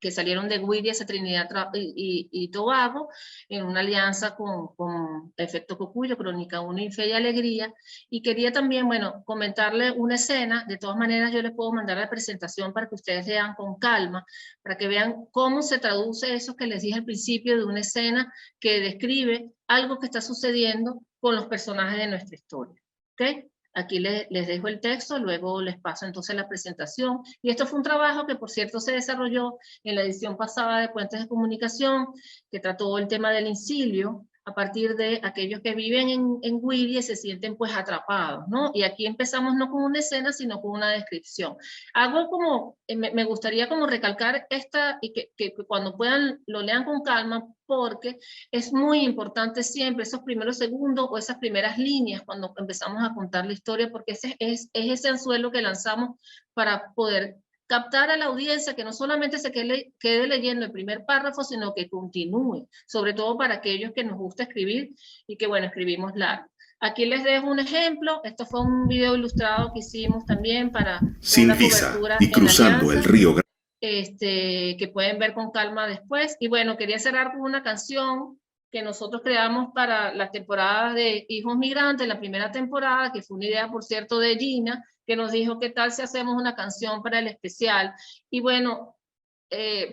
que salieron de Güiria a Trinidad y Tobago, en una alianza con Efecto Cocuyo, Crónica 1 y Fe y Alegría, y quería también, bueno, comentarle una escena. De todas maneras yo les puedo mandar la presentación para que ustedes lean con calma, para que vean cómo se traduce eso que les dije al principio de una escena que describe algo que está sucediendo con los personajes de nuestra historia, ¿ok? Aquí les dejo el texto, luego les paso entonces la presentación. Y esto fue un trabajo que, por cierto, se desarrolló en la edición pasada de Puentes de Comunicación, que trató el tema del incilio a partir de aquellos que viven en Güiria y se sienten pues atrapados, ¿no? Y aquí empezamos no con una escena, sino con una descripción. Algo como, me gustaría como recalcar esta, y que cuando puedan lo lean con calma, porque es muy importante siempre esos primeros segundos o esas primeras líneas cuando empezamos a contar la historia, porque ese es ese anzuelo que lanzamos para poder captar a la audiencia, que no solamente se quede leyendo el primer párrafo, sino que continúe, sobre todo para aquellos que nos gusta escribir y que, bueno, escribimos largo. Aquí les dejo un ejemplo. Esto fue un video ilustrado que hicimos también para Sin visa y cruzando el río Grande. Que pueden ver con calma después. Y bueno, quería cerrar con una canción que nosotros creamos para las temporadas de Hijos Migrantes, la primera temporada, que fue una idea, por cierto, de Gina, que nos dijo, ¿qué tal si hacemos una canción para el especial? Y bueno,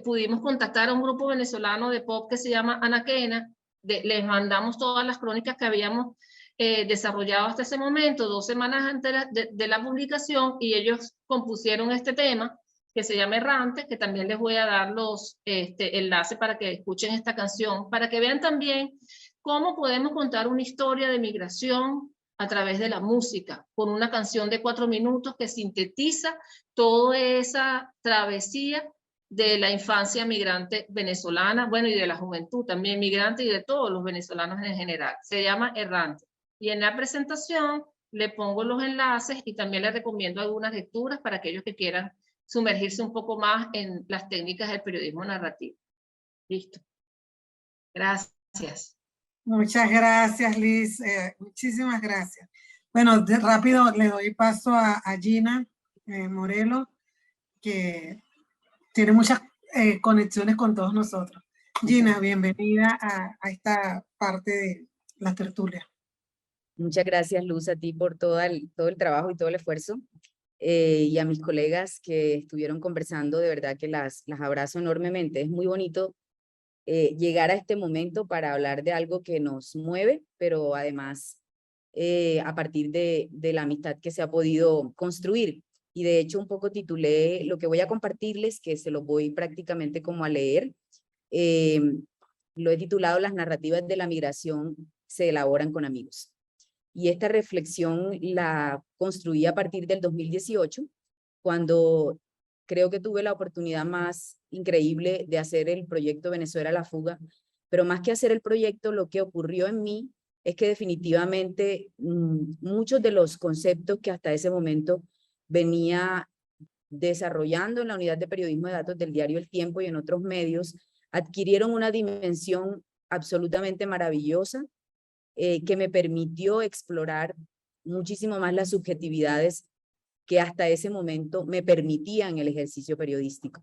pudimos contactar a un grupo venezolano de pop que se llama Anaquena, les mandamos todas las crónicas que habíamos desarrollado hasta ese momento, 2 semanas antes de la publicación, y ellos compusieron este tema, que se llama Errante, que también les voy a dar los enlaces para que escuchen esta canción, para que vean también cómo podemos contar una historia de migración a través de la música, con una canción de 4 minutos que sintetiza toda esa travesía de la infancia migrante venezolana, bueno, y de la juventud también migrante y de todos los venezolanos en general. Se llama Errante. Y en la presentación le pongo los enlaces y también les recomiendo algunas lecturas para aquellos que quieran sumergirse un poco más en las técnicas del periodismo narrativo. Listo. Gracias. Muchas gracias, Liz. Muchísimas gracias. Bueno, rápido le doy paso a Gina Morelo, que tiene muchas conexiones con todos nosotros. Gina, bienvenida a esta parte de la tertulia. Muchas gracias, Luz, a ti por todo el trabajo y todo el esfuerzo. Y a mis colegas que estuvieron conversando, de verdad que las abrazo enormemente. Es muy bonito llegar a este momento para hablar de algo que nos mueve, pero además a partir de la amistad que se ha podido construir. Y de hecho un poco titulé lo que voy a compartirles, que se lo voy prácticamente como a leer. Lo he titulado Las narrativas de la migración se elaboran con amigos. Y esta reflexión la construí a partir del 2018, cuando creo que tuve la oportunidad más increíble de hacer el proyecto Venezuela a la fuga, pero más que hacer el proyecto, lo que ocurrió en mí es que definitivamente muchos de los conceptos que hasta ese momento venía desarrollando en la unidad de periodismo de datos del diario El Tiempo y en otros medios, adquirieron una dimensión absolutamente maravillosa que me permitió explorar muchísimo más las subjetividades que hasta ese momento me permitían el ejercicio periodístico.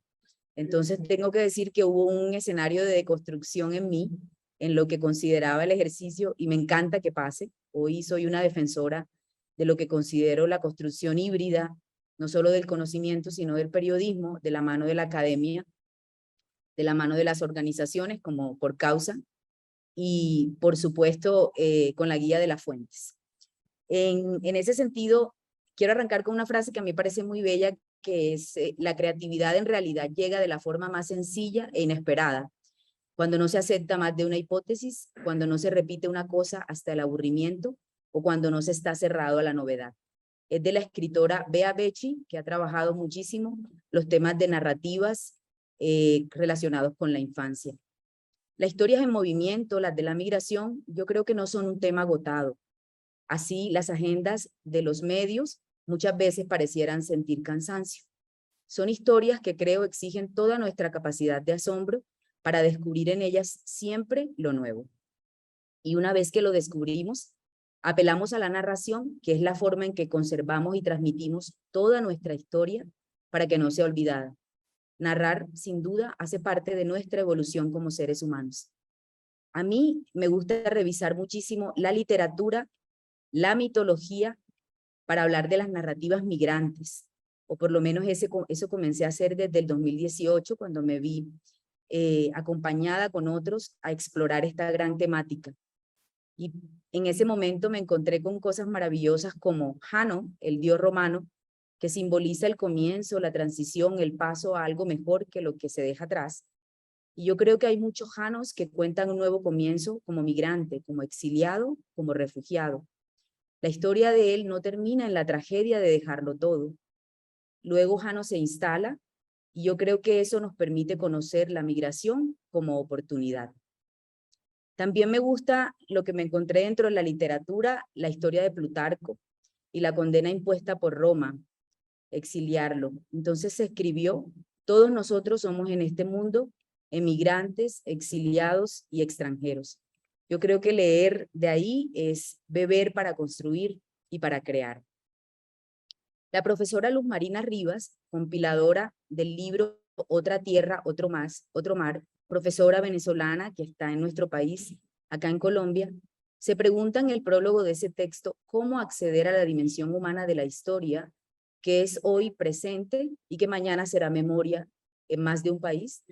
Entonces tengo que decir que hubo un escenario de deconstrucción en mí, en lo que consideraba el ejercicio, y me encanta que pase. Hoy soy una defensora de lo que considero la construcción híbrida, no solo del conocimiento, sino del periodismo, de la mano de la academia, de la mano de las organizaciones como Por Causa, y por supuesto con la guía de las fuentes. En ese sentido, quiero arrancar con una frase que a mí me parece muy bella, que es la creatividad en realidad llega de la forma más sencilla e inesperada, cuando no se acepta más de una hipótesis, cuando no se repite una cosa hasta el aburrimiento o cuando no se está cerrado a la novedad. Es de la escritora Bea Becci, que ha trabajado muchísimo los temas de narrativas relacionados con la infancia. Las historias en movimiento, las de la migración, yo creo que no son un tema agotado. Así, las agendas de los medios muchas veces parecieran sentir cansancio. Son historias que creo exigen toda nuestra capacidad de asombro para descubrir en ellas siempre lo nuevo. Y una vez que lo descubrimos, apelamos a la narración, que es la forma en que conservamos y transmitimos toda nuestra historia para que no sea olvidada. Narrar, sin duda, hace parte de nuestra evolución como seres humanos. A mí me gusta revisar muchísimo la literatura, la mitología, para hablar de las narrativas migrantes, o por lo menos eso comencé a hacer desde el 2018, cuando me vi acompañada con otros a explorar esta gran temática. Y en ese momento me encontré con cosas maravillosas como Jano, el dios romano, que simboliza el comienzo, la transición, el paso a algo mejor que lo que se deja atrás. Y yo creo que hay muchos Janos que cuentan un nuevo comienzo como migrante, como exiliado, como refugiado. La historia de él no termina en la tragedia de dejarlo todo. Luego Jano se instala y yo creo que eso nos permite conocer la migración como oportunidad. También me gusta lo que me encontré dentro de la literatura, la historia de Plutarco y la condena impuesta por Roma, exiliarlo. Entonces se escribió, todos nosotros somos en este mundo emigrantes, exiliados y extranjeros. Yo creo que leer de ahí es beber para construir y para crear. La profesora Luz Marina Rivas, compiladora del libro Otra Tierra, Otro Mar, profesora venezolana que está en nuestro país, acá en Colombia, se pregunta en el prólogo de ese texto cómo acceder a la dimensión humana de la historia, que es hoy presente y que mañana será memoria en más de un país.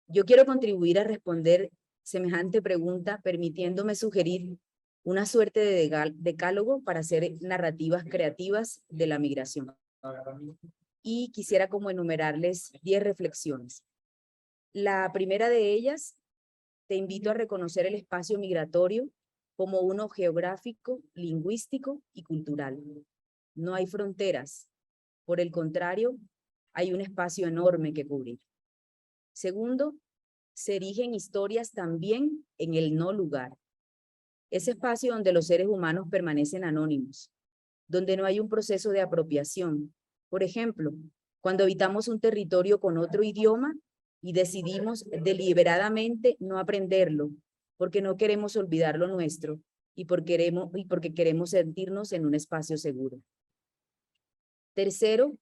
Yo quiero contribuir a responder semejante pregunta, permitiéndome sugerir una suerte de decálogo para hacer narrativas creativas de la migración. Y quisiera como enumerarles 10 reflexiones. La primera de ellas, te invito a reconocer el espacio migratorio como uno geográfico, lingüístico y cultural. No hay fronteras. Por el contrario, hay un espacio enorme que cubrir. Segundo, se erigen historias también en el no lugar. Ese espacio donde los seres humanos permanecen anónimos, donde no hay un proceso de apropiación. Por ejemplo, cuando habitamos un territorio con otro idioma y decidimos deliberadamente no aprenderlo, porque no queremos olvidar lo nuestro y porque queremos sentirnos en un espacio seguro. Tercero,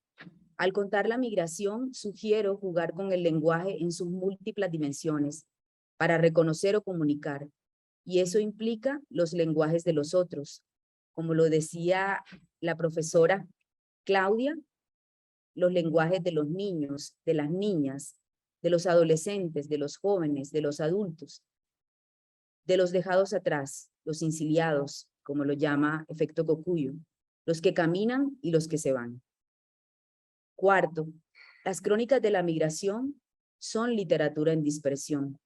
al contar la migración, sugiero jugar con el lenguaje en sus múltiples dimensiones para reconocer o comunicar. Y eso implica los lenguajes de los otros. Como lo decía la profesora Claudia, los lenguajes de los niños, de las niñas, de los adolescentes, de los jóvenes, de los adultos, de los dejados atrás, los insiliados, como lo llama Efecto Cocuyo, los que caminan y los que se van. Cuarto, las crónicas de la migración son literatura en dispersión.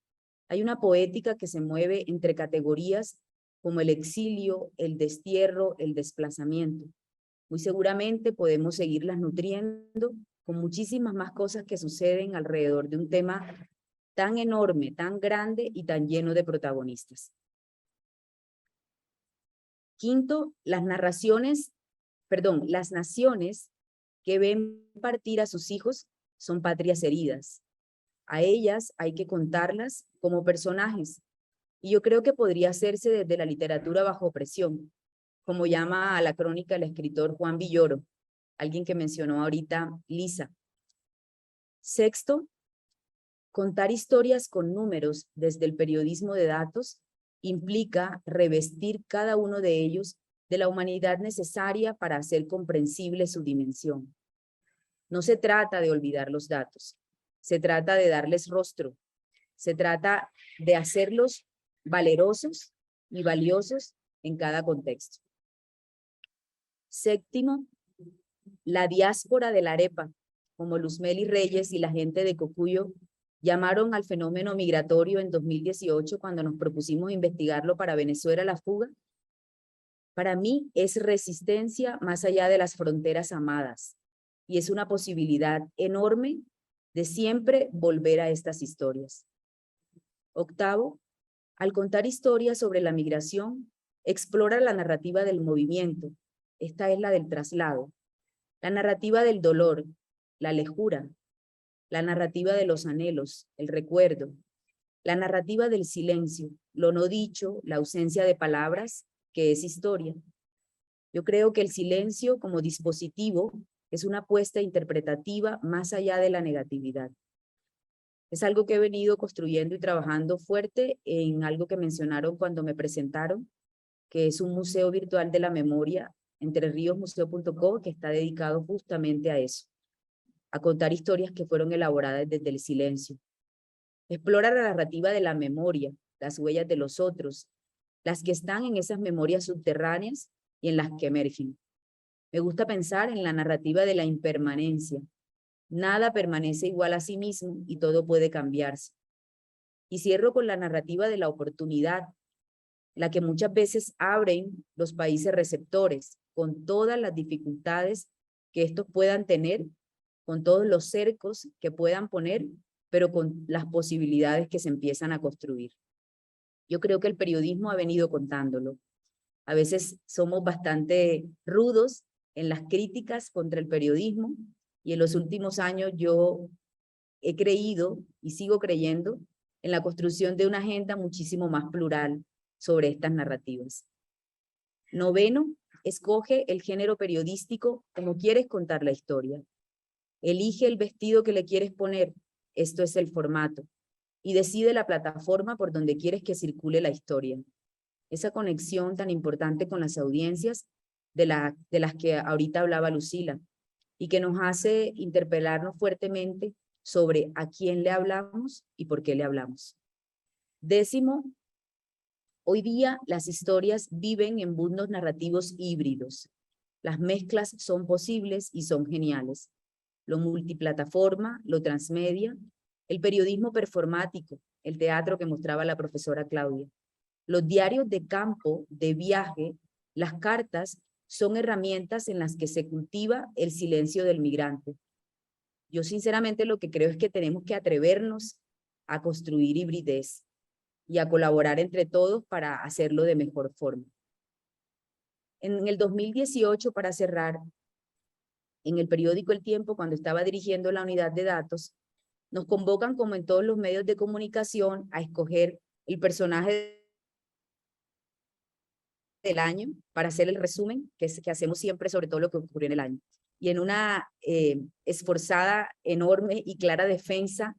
Hay una poética que se mueve entre categorías como el exilio, el destierro, el desplazamiento. Muy seguramente podemos seguirlas nutriendo con muchísimas más cosas que suceden alrededor de un tema tan enorme, tan grande y tan lleno de protagonistas. Quinto, las naciones que ven partir a sus hijos son patrias heridas. A ellas hay que contarlas como personajes. Y yo creo que podría hacerse desde la literatura bajo presión, como llama a la crónica el escritor Juan Villoro, alguien que mencionó ahorita Lisa. Sexto, contar historias con números desde el periodismo de datos implica revestir cada uno de ellos de la humanidad necesaria para hacer comprensible su dimensión. No se trata de olvidar los datos, se trata de darles rostro, se trata de hacerlos valerosos y valiosos en cada contexto. Séptimo, la diáspora de la arepa, como Luzmeli Reyes y la gente de Cocuyo llamaron al fenómeno migratorio en 2018 cuando nos propusimos investigarlo para Venezuela la fuga. Para mí es resistencia más allá de las fronteras amadas y es una posibilidad enorme de siempre volver a estas historias. Octavo, al contar historias sobre la migración, explora la narrativa del movimiento. Esta es la del traslado, la narrativa del dolor, la lejura, la narrativa de los anhelos, el recuerdo, la narrativa del silencio, lo no dicho, la ausencia de palabras, que es historia. Yo creo que el silencio como dispositivo es una apuesta interpretativa más allá de la negatividad. Es algo que he venido construyendo y trabajando fuerte en algo que mencionaron cuando me presentaron, que es un museo virtual de la memoria, entreriosmuseo.co, que está dedicado justamente a eso, a contar historias que fueron elaboradas desde el silencio. Explora la narrativa de la memoria, las huellas de los otros, las que están en esas memorias subterráneas y en las que emergen. Me gusta pensar en la narrativa de la impermanencia. Nada permanece igual a sí mismo y todo puede cambiarse. Y cierro con la narrativa de la oportunidad, la que muchas veces abren los países receptores, con todas las dificultades que estos puedan tener, con todos los cercos que puedan poner, pero con las posibilidades que se empiezan a construir. Yo creo que el periodismo ha venido contándolo. A veces somos bastante rudos en las críticas contra el periodismo y en los últimos años yo he creído y sigo creyendo en la construcción de una agenda muchísimo más plural sobre estas narrativas. Noveno, escoge el género periodístico como quieres contar la historia. Elige el vestido que le quieres poner. Esto es el formato. y decide la plataforma por donde quieres que circule la historia. Esa conexión tan importante con las audiencias de las que ahorita hablaba Lucila, y que nos hace interpelarnos fuertemente sobre a quién le hablamos y por qué le hablamos. 10, hoy día las historias viven en mundos narrativos híbridos. Las mezclas son posibles y son geniales. Lo multiplataforma, lo transmedia, el periodismo performático, el teatro que mostraba la profesora Claudia. Los diarios de campo, de viaje, las cartas son herramientas en las que se cultiva el silencio del migrante. Yo sinceramente lo que creo es que tenemos que atrevernos a construir hibridez y a colaborar entre todos para hacerlo de mejor forma. En el 2018, para cerrar, en el periódico El Tiempo, cuando estaba dirigiendo la unidad de datos, nos convocan, como en todos los medios de comunicación, a escoger el personaje del año para hacer el resumen que hacemos siempre sobre todo lo que ocurrió en el año. Y en una esforzada, enorme y clara defensa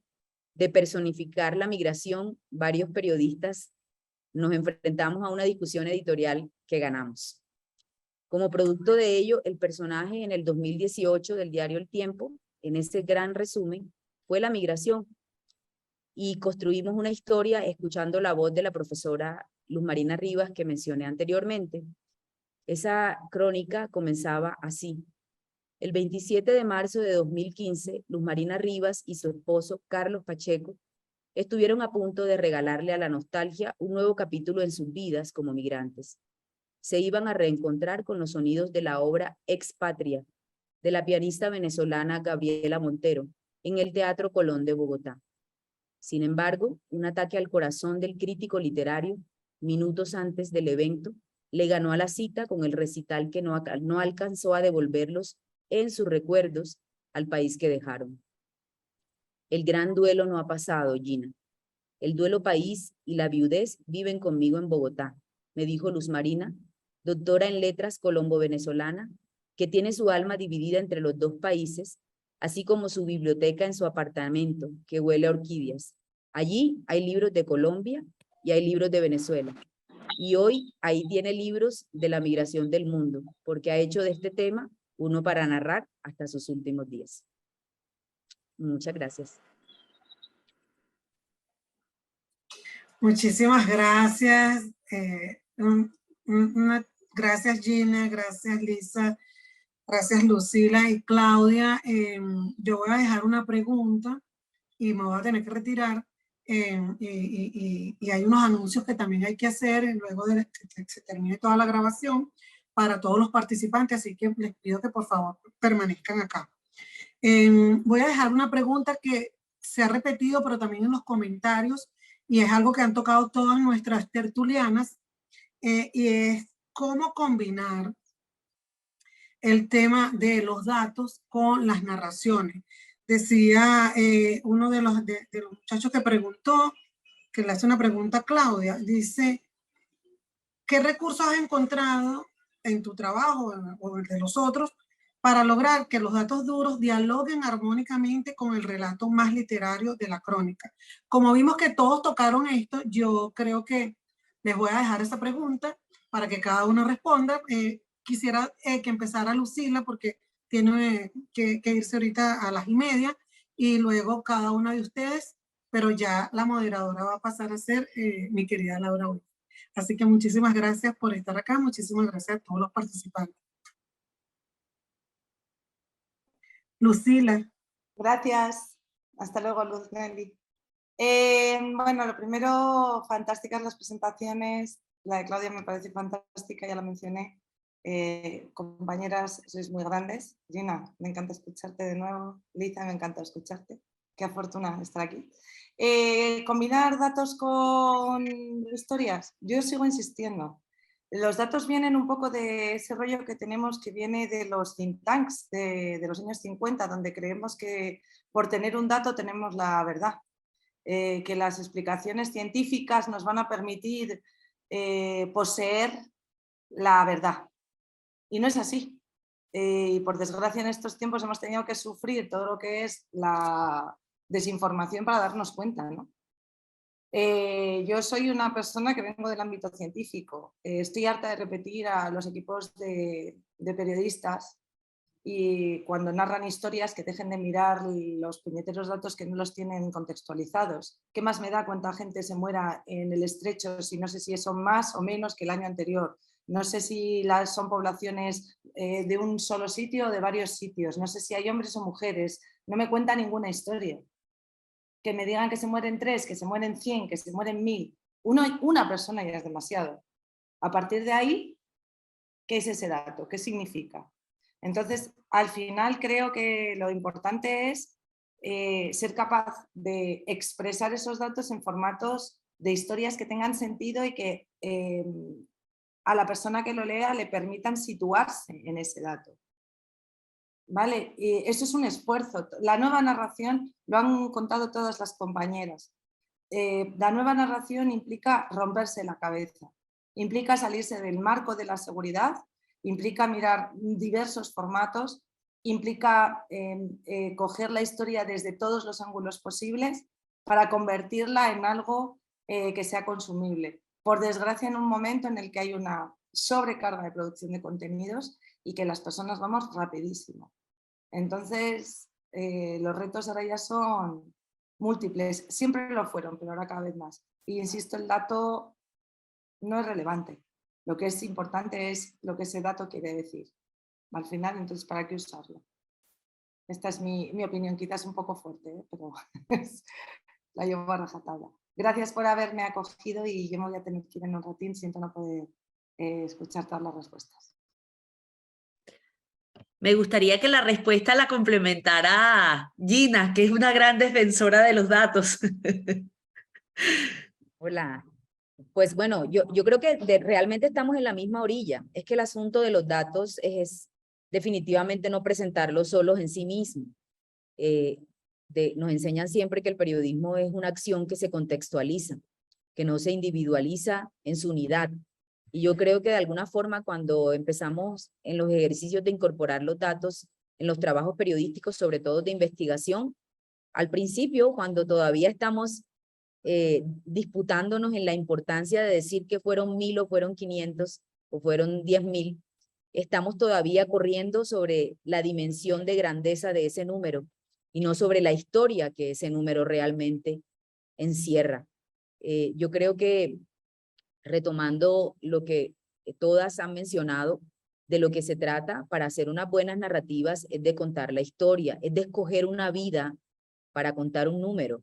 de personificar la migración, varios periodistas nos enfrentamos a una discusión editorial que ganamos. Como producto de ello, el personaje en el 2018 del diario El Tiempo, en ese gran resumen, fue la migración. Y construimos una historia escuchando la voz de la profesora Luz Marina Rivas que mencioné anteriormente. Esa crónica comenzaba así. El 27 de marzo de 2015, Luz Marina Rivas y su esposo Carlos Pacheco estuvieron a punto de regalarle a la nostalgia un nuevo capítulo en sus vidas como migrantes. Se iban a reencontrar con los sonidos de la obra Expatria, de la pianista venezolana Gabriela Montero, en el Teatro Colón de Bogotá. Sin embargo, un ataque al corazón del crítico literario, minutos antes del evento, le ganó a la cita con el recital que no alcanzó a devolverlos en sus recuerdos al país que dejaron. El gran duelo no ha pasado, Gina. El duelo país y la viudez viven conmigo en Bogotá, me dijo Luz Marina, doctora en letras colombo-venezolana, que tiene su alma dividida entre los dos países, así como su biblioteca en su apartamento, que huele a orquídeas. Allí hay libros de Colombia y hay libros de Venezuela. Y hoy ahí tiene libros de la migración del mundo, porque ha hecho de este tema uno para narrar hasta sus últimos días. Muchas gracias. Muchísimas gracias. Gracias, Gina, gracias, Lisa, gracias, Lucila y Claudia. Yo voy a dejar una pregunta y me voy a tener que retirar. Y hay unos anuncios que también hay que hacer luego de que se termine toda la grabación para todos los participantes, así que les pido que por favor permanezcan acá. Voy a dejar una pregunta que se ha repetido, pero también en los comentarios, y es algo que han tocado todas nuestras tertulianas, y es cómo combinar el tema de los datos con las narraciones. Decía uno de los muchachos que preguntó, que le hace una pregunta a Claudia, dice, ¿qué recursos has encontrado en tu trabajo o de los otros para lograr que los datos duros dialoguen armónicamente con el relato más literario de la crónica? Como vimos que todos tocaron esto, yo creo que les voy a dejar esa pregunta para que cada uno responda. Quisiera que empezara Lucila porque tiene que irse ahorita a las 1:30 y luego cada una de ustedes, pero ya la moderadora va a pasar a ser mi querida Laura Uy. Así que muchísimas gracias por estar acá, muchísimas gracias a todos los participantes. Lucila. Gracias. Hasta luego, Luz Nelly. Bueno, lo primero, fantásticas las presentaciones. La de Claudia me parece fantástica, ya la mencioné. Compañeras, sois muy grandes. Gina, me encanta escucharte de nuevo. Liza, me encanta escucharte. Qué fortuna estar aquí. Combinar datos con historias. Yo sigo insistiendo. Los datos vienen un poco de ese rollo que tenemos que viene de los think tanks de los años 50, donde creemos que por tener un dato tenemos la verdad. Que las explicaciones científicas nos van a permitir poseer la verdad. Y no es así. Y por desgracia en estos tiempos hemos tenido que sufrir todo lo que es la desinformación para darnos cuenta, ¿no? Yo soy una persona que vengo del ámbito científico. Estoy harta de repetir a los equipos de periodistas y cuando narran historias que dejen de mirar los puñeteros datos que no los tienen contextualizados. ¿Qué más me da cuánta gente se muera en el estrecho si no sé si son más o menos que el año anterior? No sé si son poblaciones de un solo sitio o de varios sitios. No sé si hay hombres o mujeres. No me cuenta ninguna historia. Que me digan que se mueren 3, que se mueren 100, que se mueren 1000. Una persona ya es demasiado. A partir de ahí, ¿qué es ese dato? ¿Qué significa? Entonces, al final creo que lo importante es ser capaz de expresar esos datos en formatos de historias que tengan sentido y que a la persona que lo lea le permitan situarse en ese dato. ¿Vale? Y eso es un esfuerzo. La nueva narración, lo han contado todas las compañeras, la nueva narración implica romperse la cabeza, implica salirse del marco de la seguridad, implica mirar diversos formatos, implica coger la historia desde todos los ángulos posibles para convertirla en algo que sea consumible. Por desgracia, en un momento en el que hay una sobrecarga de producción de contenidos y que las personas vamos rapidísimo. Entonces, los retos ahora ya son múltiples. Siempre lo fueron, pero ahora cada vez más. Y insisto, el dato no es relevante. Lo que es importante es lo que ese dato quiere decir. Al final, entonces, ¿para qué usarlo? Esta es mi opinión, quizás un poco fuerte, pero la llevo a rajatabla. Gracias por haberme acogido y yo me voy a tener que ir en un ratín, siento no poder escuchar todas las respuestas. Me gustaría que la respuesta la complementara Gina, que es una gran defensora de los datos. Hola. Pues bueno, yo creo que realmente estamos en la misma orilla. Es que el asunto de los datos es definitivamente no presentarlos solos en sí mismos. Nos enseñan siempre que el periodismo es una acción que se contextualiza, que no se individualiza en su unidad. Y yo creo que de alguna forma cuando empezamos en los ejercicios de incorporar los datos en los trabajos periodísticos, sobre todo de investigación, al principio, cuando todavía estamos disputándonos en la importancia de decir que fueron 1000 o fueron 500 o fueron 10.000, estamos todavía corriendo sobre la dimensión de grandeza de ese número y no sobre la historia que ese número realmente encierra. Yo creo que retomando lo que todas han mencionado, de lo que se trata para hacer unas buenas narrativas es de contar la historia, es de escoger una vida para contar un número.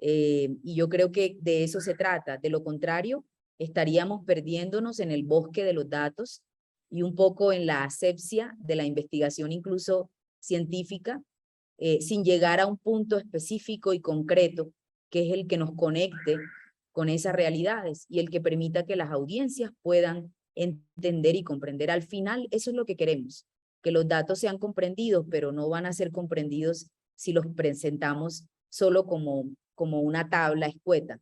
Y yo creo que de eso se trata. De lo contrario, estaríamos perdiéndonos en el bosque de los datos y un poco en la asepsia de la investigación incluso científica, sin llegar a un punto específico y concreto que es el que nos conecte con esas realidades y el que permita que las audiencias puedan entender y comprender. Al final, eso es lo que queremos, que los datos sean comprendidos, pero no van a ser comprendidos si los presentamos solo como una tabla escueta.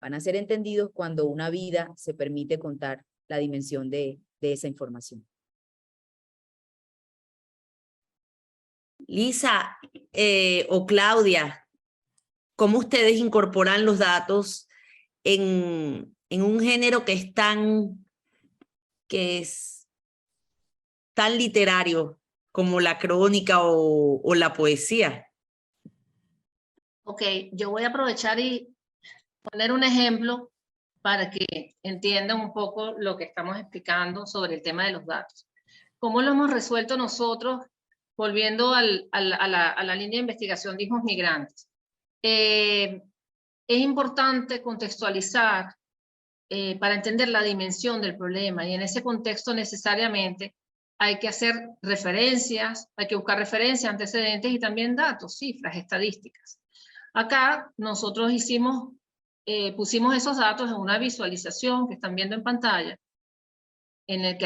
Van a ser entendidos cuando una vida se permite contar la dimensión de esa información. Lisa o Claudia, ¿cómo ustedes incorporan los datos en un género que es tan literario como la crónica o la poesía? Ok, yo voy a aprovechar y poner un ejemplo para que entiendan un poco lo que estamos explicando sobre el tema de los datos. ¿Cómo lo hemos resuelto nosotros, volviendo a la línea de investigación de hijos migrantes? Es importante contextualizar para entender la dimensión del problema, y en ese contexto necesariamente hay que hacer referencias, hay que buscar referencias, antecedentes y también datos, cifras, estadísticas. Acá nosotros pusimos esos datos en una visualización que están viendo en pantalla, en el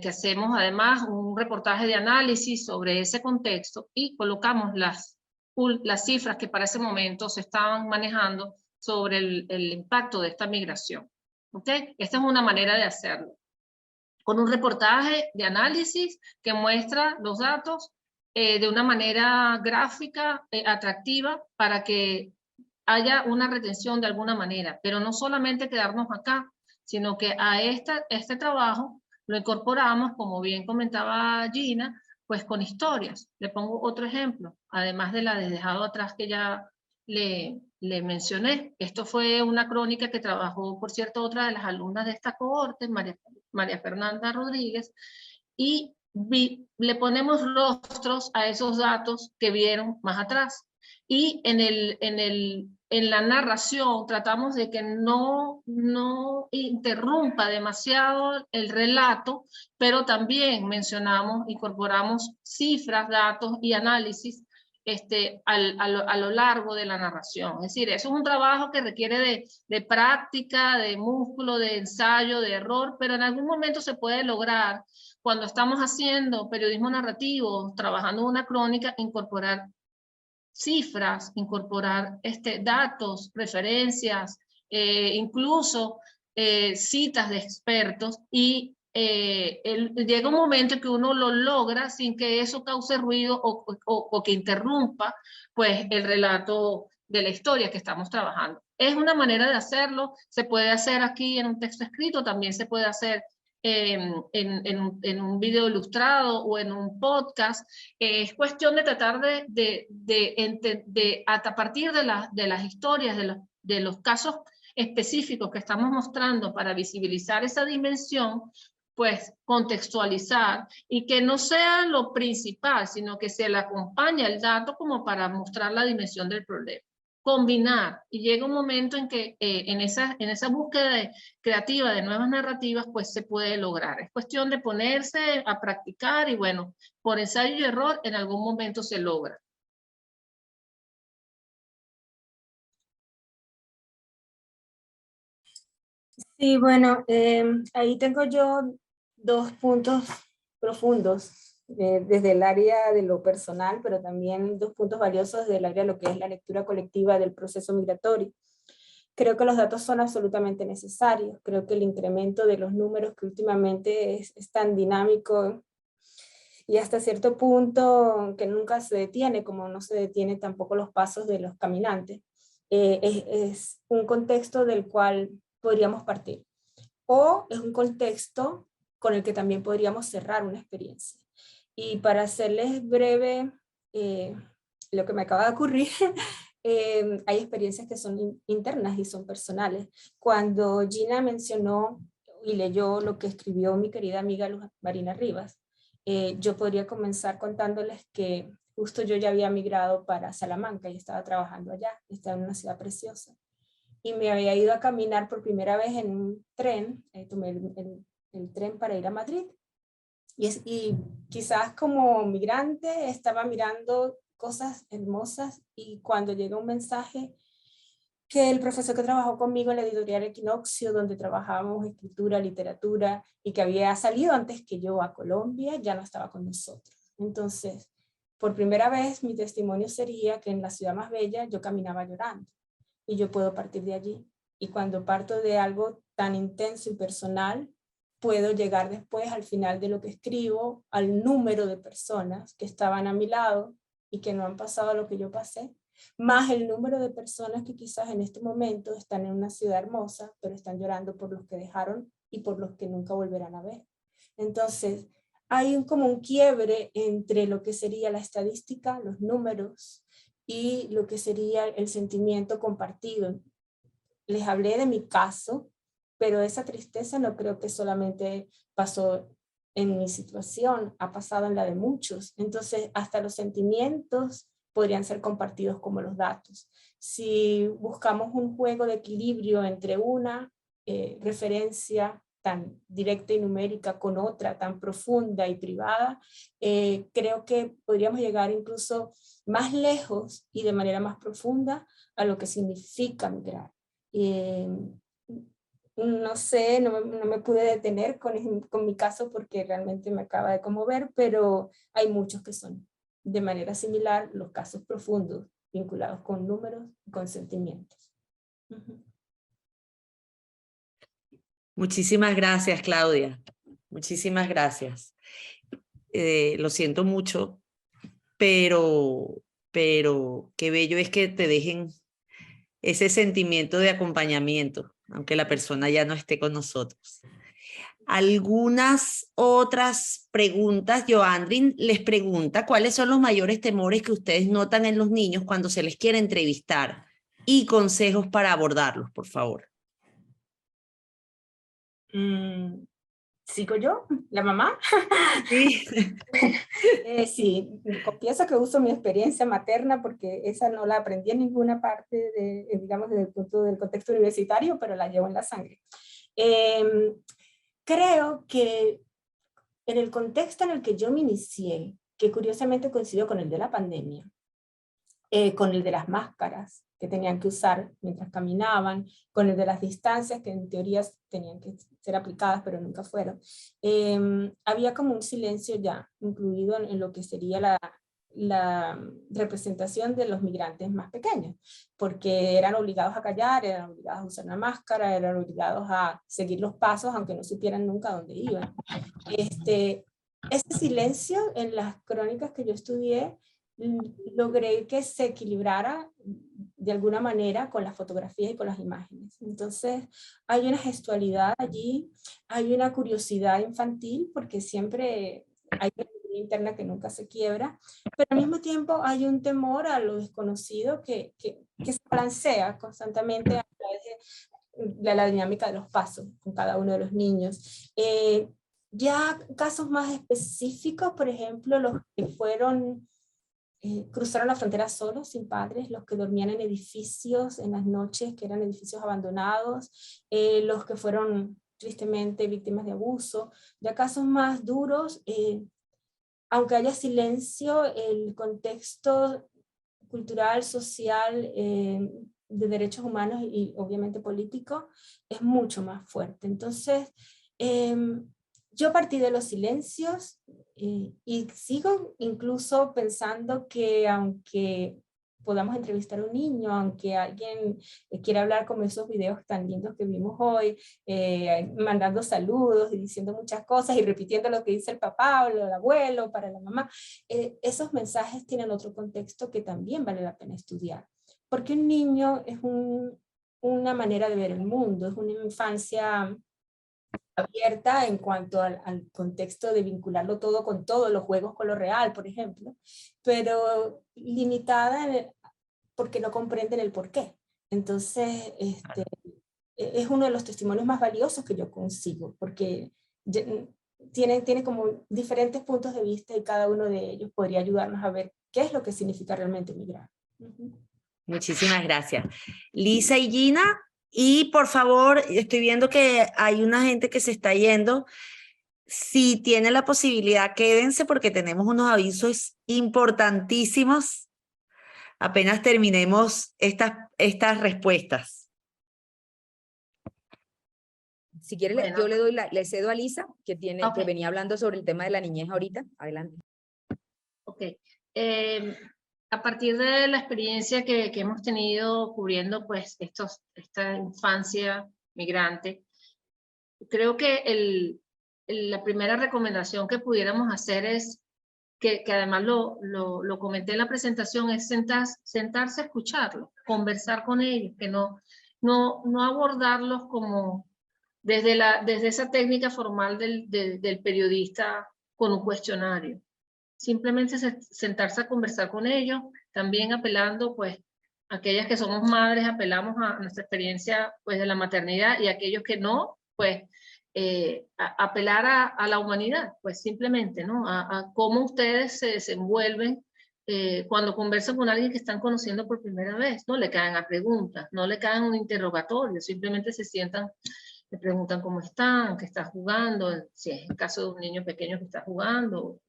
que hacemos además un reportaje de análisis sobre ese contexto y colocamos las cifras que para ese momento se estaban manejando sobre el impacto de esta migración. ¿Okay? Esta es una manera de hacerlo. Con un reportaje de análisis que muestra los datos de una manera gráfica, atractiva, para que haya una retención de alguna manera, pero no solamente quedarnos acá, sino que a este trabajo lo incorporamos, como bien comentaba Gina, pues con historias. Le pongo otro ejemplo, además de la de Dejado Atrás que ya le mencioné. Esto fue una crónica que trabajó, por cierto, otra de las alumnas de esta cohorte, María Fernanda Rodríguez, y le ponemos rostros a esos datos que vieron más atrás. Y en la narración tratamos de que no interrumpa demasiado el relato, pero también incorporamos cifras, datos y análisis a lo largo de la narración. Es decir, eso es un trabajo que requiere de práctica, de músculo, de ensayo, de error, pero en algún momento se puede lograr, cuando estamos haciendo periodismo narrativo, trabajando una crónica, incorporar cifras, incorporar datos, referencias, incluso citas de expertos, y llega un momento en que uno lo logra sin que eso cause ruido o que interrumpa pues, el relato de la historia que estamos trabajando. Es una manera de hacerlo, se puede hacer aquí en un texto escrito, también se puede hacer en un video ilustrado o en un podcast. Es cuestión de tratar a partir de las historias, de los casos específicos que estamos mostrando para visibilizar esa dimensión, pues contextualizar y que no sea lo principal, sino que se le acompaña el dato como para mostrar la dimensión del problema. Combinar, y llega un momento en que en esa búsqueda creativa de nuevas narrativas pues se puede lograr. Es cuestión de ponerse a practicar y bueno, por ensayo y error en algún momento se logra. Sí, bueno, ahí tengo yo dos puntos profundos desde el área de lo personal, pero también dos puntos valiosos del área de lo que es la lectura colectiva del proceso migratorio. Creo que los datos son absolutamente necesarios. Creo que el incremento de los números que últimamente es tan dinámico y hasta cierto punto que nunca se detiene, como no se detiene tampoco los pasos de los caminantes, es un contexto del cual podríamos partir. O es un contexto con el que también podríamos cerrar una experiencia. Y para hacerles breve lo que me acaba de ocurrir, hay experiencias que son internas y son personales. Cuando Gina mencionó y leyó lo que escribió mi querida amiga Luz Marina Rivas, yo podría comenzar contándoles que justo yo ya había migrado para Salamanca y estaba trabajando allá, estaba en una ciudad preciosa. Y me había ido a caminar por primera vez en un tren, tomé el tren para ir a Madrid. Y quizás como migrante estaba mirando cosas hermosas y cuando llega un mensaje que el profesor que trabajó conmigo en la editorial Equinoccio, donde trabajábamos escritura, literatura, y que había salido antes que yo a Colombia, ya no estaba con nosotros. Entonces, por primera vez mi testimonio sería que en la ciudad más bella yo caminaba llorando. Y yo puedo partir de allí. Y cuando parto de algo tan intenso y personal, puedo llegar después al final de lo que escribo, al número de personas que estaban a mi lado y que no han pasado lo que yo pasé, más el número de personas que quizás en este momento están en una ciudad hermosa, pero están llorando por los que dejaron y por los que nunca volverán a ver. Entonces, hay como un quiebre entre lo que sería la estadística, los números, y lo que sería el sentimiento compartido. Les hablé de mi caso, pero esa tristeza no creo que solamente pasó en mi situación, ha pasado en la de muchos. Entonces, hasta los sentimientos podrían ser compartidos como los datos. Si buscamos un juego de equilibrio entre una referencia tan directa y numérica con otra tan profunda y privada, creo que podríamos llegar incluso más lejos y de manera más profunda a lo que significa migrar. No sé, no me pude detener con mi caso porque realmente me acaba de conmover, pero hay muchos que son de manera similar los casos profundos vinculados con números y con sentimientos. Muchísimas gracias, Claudia. Muchísimas gracias. Lo siento mucho, pero qué bello es que te dejen ese sentimiento de acompañamiento, aunque la persona ya no esté con nosotros. Algunas otras preguntas. Joandrin les pregunta, ¿cuáles son los mayores temores que ustedes notan en los niños cuando se les quiere entrevistar? Y consejos para abordarlos, por favor. ¿Sigo yo? ¿La mamá? Sí. Sí, confieso que uso mi experiencia materna porque esa no la aprendí en ninguna parte, digamos, desde el punto del contexto universitario, pero la llevo en la sangre. Creo que en el contexto en el que yo me inicié, que curiosamente coincidió con el de la pandemia, con el de las máscaras que tenían que usar mientras caminaban, con el de las distancias que en teoría tenían que ser aplicadas pero nunca fueron, había como un silencio ya incluido en lo que sería la representación de los migrantes más pequeños, porque eran obligados a callar, eran obligados a usar una máscara, eran obligados a seguir los pasos aunque no supieran nunca dónde iban. Ese silencio en las crónicas que yo estudié, logré que se equilibrara de alguna manera con las fotografías y con las imágenes. Entonces hay una gestualidad allí, hay una curiosidad infantil, porque siempre hay una interna que nunca se quiebra, pero al mismo tiempo hay un temor a lo desconocido que se balancea constantemente a través de la dinámica de los pasos con cada uno de los niños. Ya casos más específicos, por ejemplo, los que cruzaron la frontera solos, sin padres, los que dormían en edificios en las noches, que eran edificios abandonados, los que fueron tristemente víctimas de abuso. Ya casos más duros, aunque haya silencio, el contexto cultural, social, de derechos humanos y obviamente político es mucho más fuerte. Entonces, yo partí de los silencios y sigo incluso pensando que aunque podamos entrevistar a un niño, aunque alguien quiera hablar como esos videos tan lindos que vimos hoy, mandando saludos y diciendo muchas cosas y repitiendo lo que dice el papá o el abuelo para la mamá, esos mensajes tienen otro contexto que también vale la pena estudiar. Porque un niño es una manera de ver el mundo, es una infancia abierta en cuanto al contexto de vincularlo todo con todo, los juegos con lo real, por ejemplo, pero limitada porque no comprenden el porqué. Entonces, es uno de los testimonios más valiosos que yo consigo, porque tiene como diferentes puntos de vista y cada uno de ellos podría ayudarnos a ver qué es lo que significa realmente migrar. Muchísimas gracias. Lisa y Gina, y por favor, estoy viendo que hay una gente que se está yendo. Si tienen la posibilidad, quédense porque tenemos unos avisos importantísimos apenas terminemos estas respuestas. Si quiere, Bueno. yo le cedo a Lisa, que venía hablando sobre el tema de la niñez ahorita. Adelante. Ok. A partir de la experiencia que hemos tenido cubriendo pues esta infancia migrante, creo que la primera recomendación que pudiéramos hacer es que además lo comenté en la presentación, es sentarse a escucharlos, conversar con ellos, que no abordarlos como desde esa técnica formal del periodista con un cuestionario. Simplemente sentarse a conversar con ellos, también apelando, pues, aquellas que somos madres, apelamos a nuestra experiencia, pues, de la maternidad, y aquellos que no, pues, apelar a la humanidad, pues, simplemente, ¿no? A cómo ustedes se desenvuelven cuando conversan con alguien que están conociendo por primera vez. No le caen a preguntas, no le caen un interrogatorio, simplemente se sientan, le preguntan cómo están, qué está jugando, si es el caso de un niño pequeño que está jugando,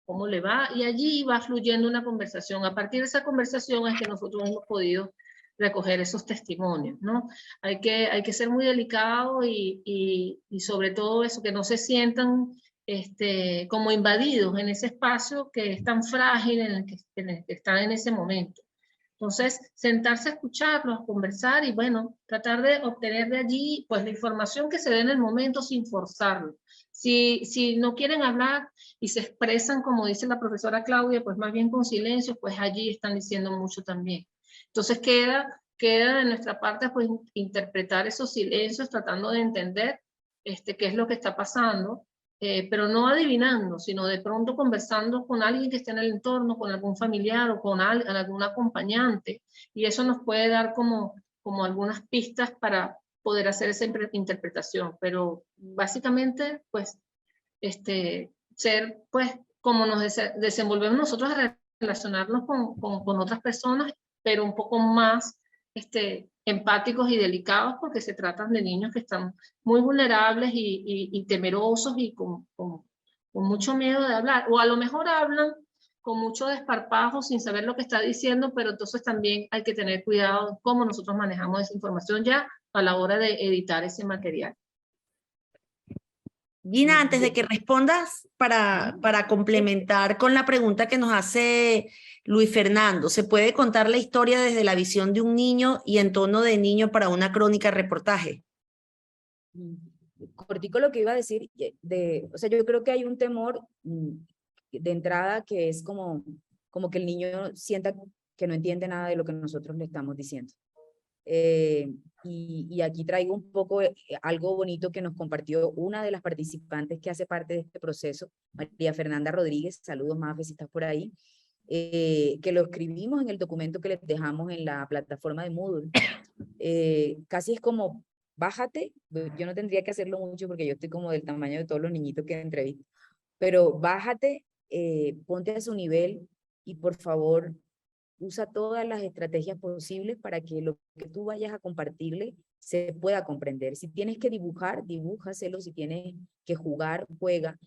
cómo le va, y allí va fluyendo una conversación. A partir de esa conversación es que nosotros hemos podido recoger esos testimonios, ¿no? Hay que ser muy delicado y sobre todo eso, que no se sientan como invadidos en ese espacio que es tan frágil en el que están en ese momento. Entonces, sentarse a escucharlos, a conversar y, bueno, tratar de obtener de allí, pues, la información que se dé en el momento sin forzarlo. Si no quieren hablar y se expresan, como dice la profesora Claudia, pues más bien con silencio, pues allí están diciendo mucho también. Entonces queda queda de nuestra parte pues interpretar esos silencios, tratando de entender qué es lo que está pasando, pero no adivinando, sino de pronto conversando con alguien que esté en el entorno, con algún familiar o con algún acompañante, y eso nos puede dar como algunas pistas para poder hacer esa interpretación, pero básicamente pues ser pues como nos desenvolvemos nosotros a relacionarnos con otras personas, pero un poco más empáticos y delicados, porque se tratan de niños que están muy vulnerables y temerosos y con mucho miedo de hablar, o a lo mejor hablan con mucho desparpajo sin saber lo que está diciendo, pero entonces también hay que tener cuidado en cómo nosotros manejamos esa información ya a la hora de editar ese material. Gina, antes de que respondas, para complementar con la pregunta que nos hace Luis Fernando, ¿se puede contar la historia desde la visión de un niño y en tono de niño para una crónica reportaje? Cortico lo que iba a decir, o sea, yo creo que hay un temor de entrada que es como que el niño sienta que no entiende nada de lo que nosotros le estamos diciendo. Y aquí traigo un poco algo bonito que nos compartió una de las participantes que hace parte de este proceso, María Fernanda Rodríguez, saludos Mafe si estás por ahí, que lo escribimos en el documento que les dejamos en la plataforma de Moodle. Casi es como, bájate, yo no tendría que hacerlo mucho porque yo estoy como del tamaño de todos los niñitos que entrevisto, pero bájate, ponte a su nivel y por favor usa todas las estrategias posibles para que lo que tú vayas a compartirle se pueda comprender. Si tienes que dibujar, dibújaselo. Si tienes que jugar, juega,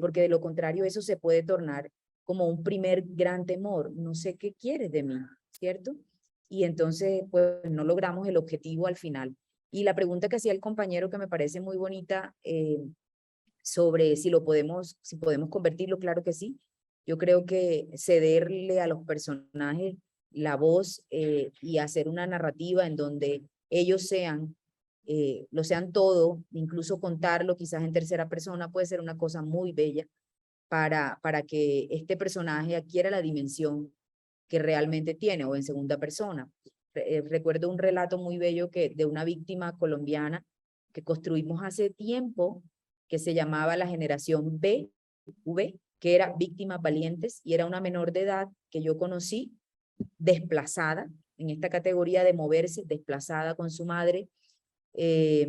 porque de lo contrario eso se puede tornar como un primer gran temor. No sé qué quieres de mí, ¿cierto? Y entonces pues no logramos el objetivo al final. Y la pregunta que hacía el compañero, que me parece muy bonita, sobre si podemos convertirlo, claro que sí. Yo creo que cederle a los personajes la voz y hacer una narrativa en donde ellos lo sean todo, incluso contarlo quizás en tercera persona puede ser una cosa muy bella para que este personaje adquiera la dimensión que realmente tiene, o en segunda persona. Recuerdo un relato muy bello de una víctima colombiana que construimos hace tiempo, que se llamaba la generación V, que era Víctimas Valientes, y era una menor de edad que yo conocí, desplazada, en esta categoría de moverse, desplazada con su madre, y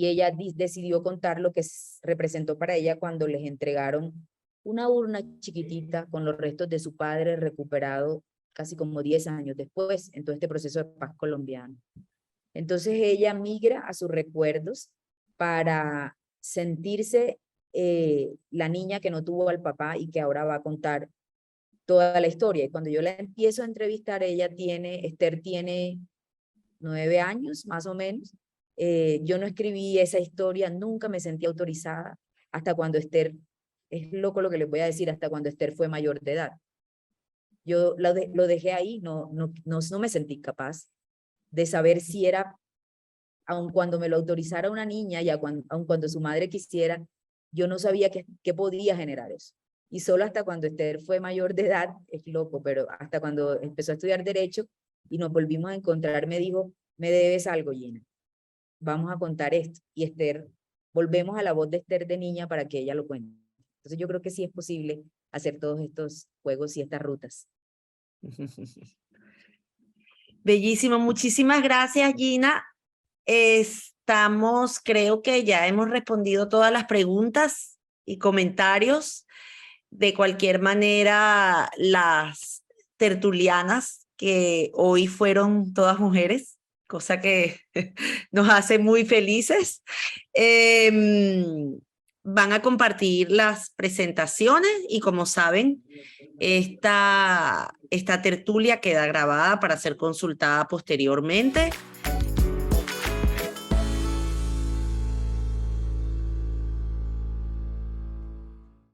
ella decidió contar lo que representó para ella cuando les entregaron una urna chiquitita con los restos de su padre recuperado casi como 10 años después, en todo este proceso de paz colombiano. Entonces ella migra a sus recuerdos para sentirse la niña que no tuvo al papá y que ahora va a contar toda la historia. Y cuando yo la empiezo a entrevistar, Esther tiene 9 años, más o menos. Yo no escribí esa historia, nunca me sentí autorizada, hasta cuando Esther, es loco lo que les voy a decir, hasta cuando Esther fue mayor de edad. Yo lo dejé ahí, no me sentí capaz de saber si era, aun cuando me lo autorizara una niña y aun cuando su madre quisiera, yo no sabía qué podía generar eso. Y solo hasta cuando Esther fue mayor de edad, es loco, pero hasta cuando empezó a estudiar Derecho y nos volvimos a encontrar, me dijo, me debes algo, Gina. Vamos a contar esto. Y Esther, volvemos a la voz de Esther de niña para que ella lo cuente. Entonces yo creo que sí es posible hacer todos estos juegos y estas rutas. Bellísimo, muchísimas gracias, Gina. Creo que ya hemos respondido todas las preguntas y comentarios. De cualquier manera, las tertulianas, que hoy fueron todas mujeres, cosa que nos hace muy felices, van a compartir las presentaciones y, como saben, esta tertulia queda grabada para ser consultada posteriormente.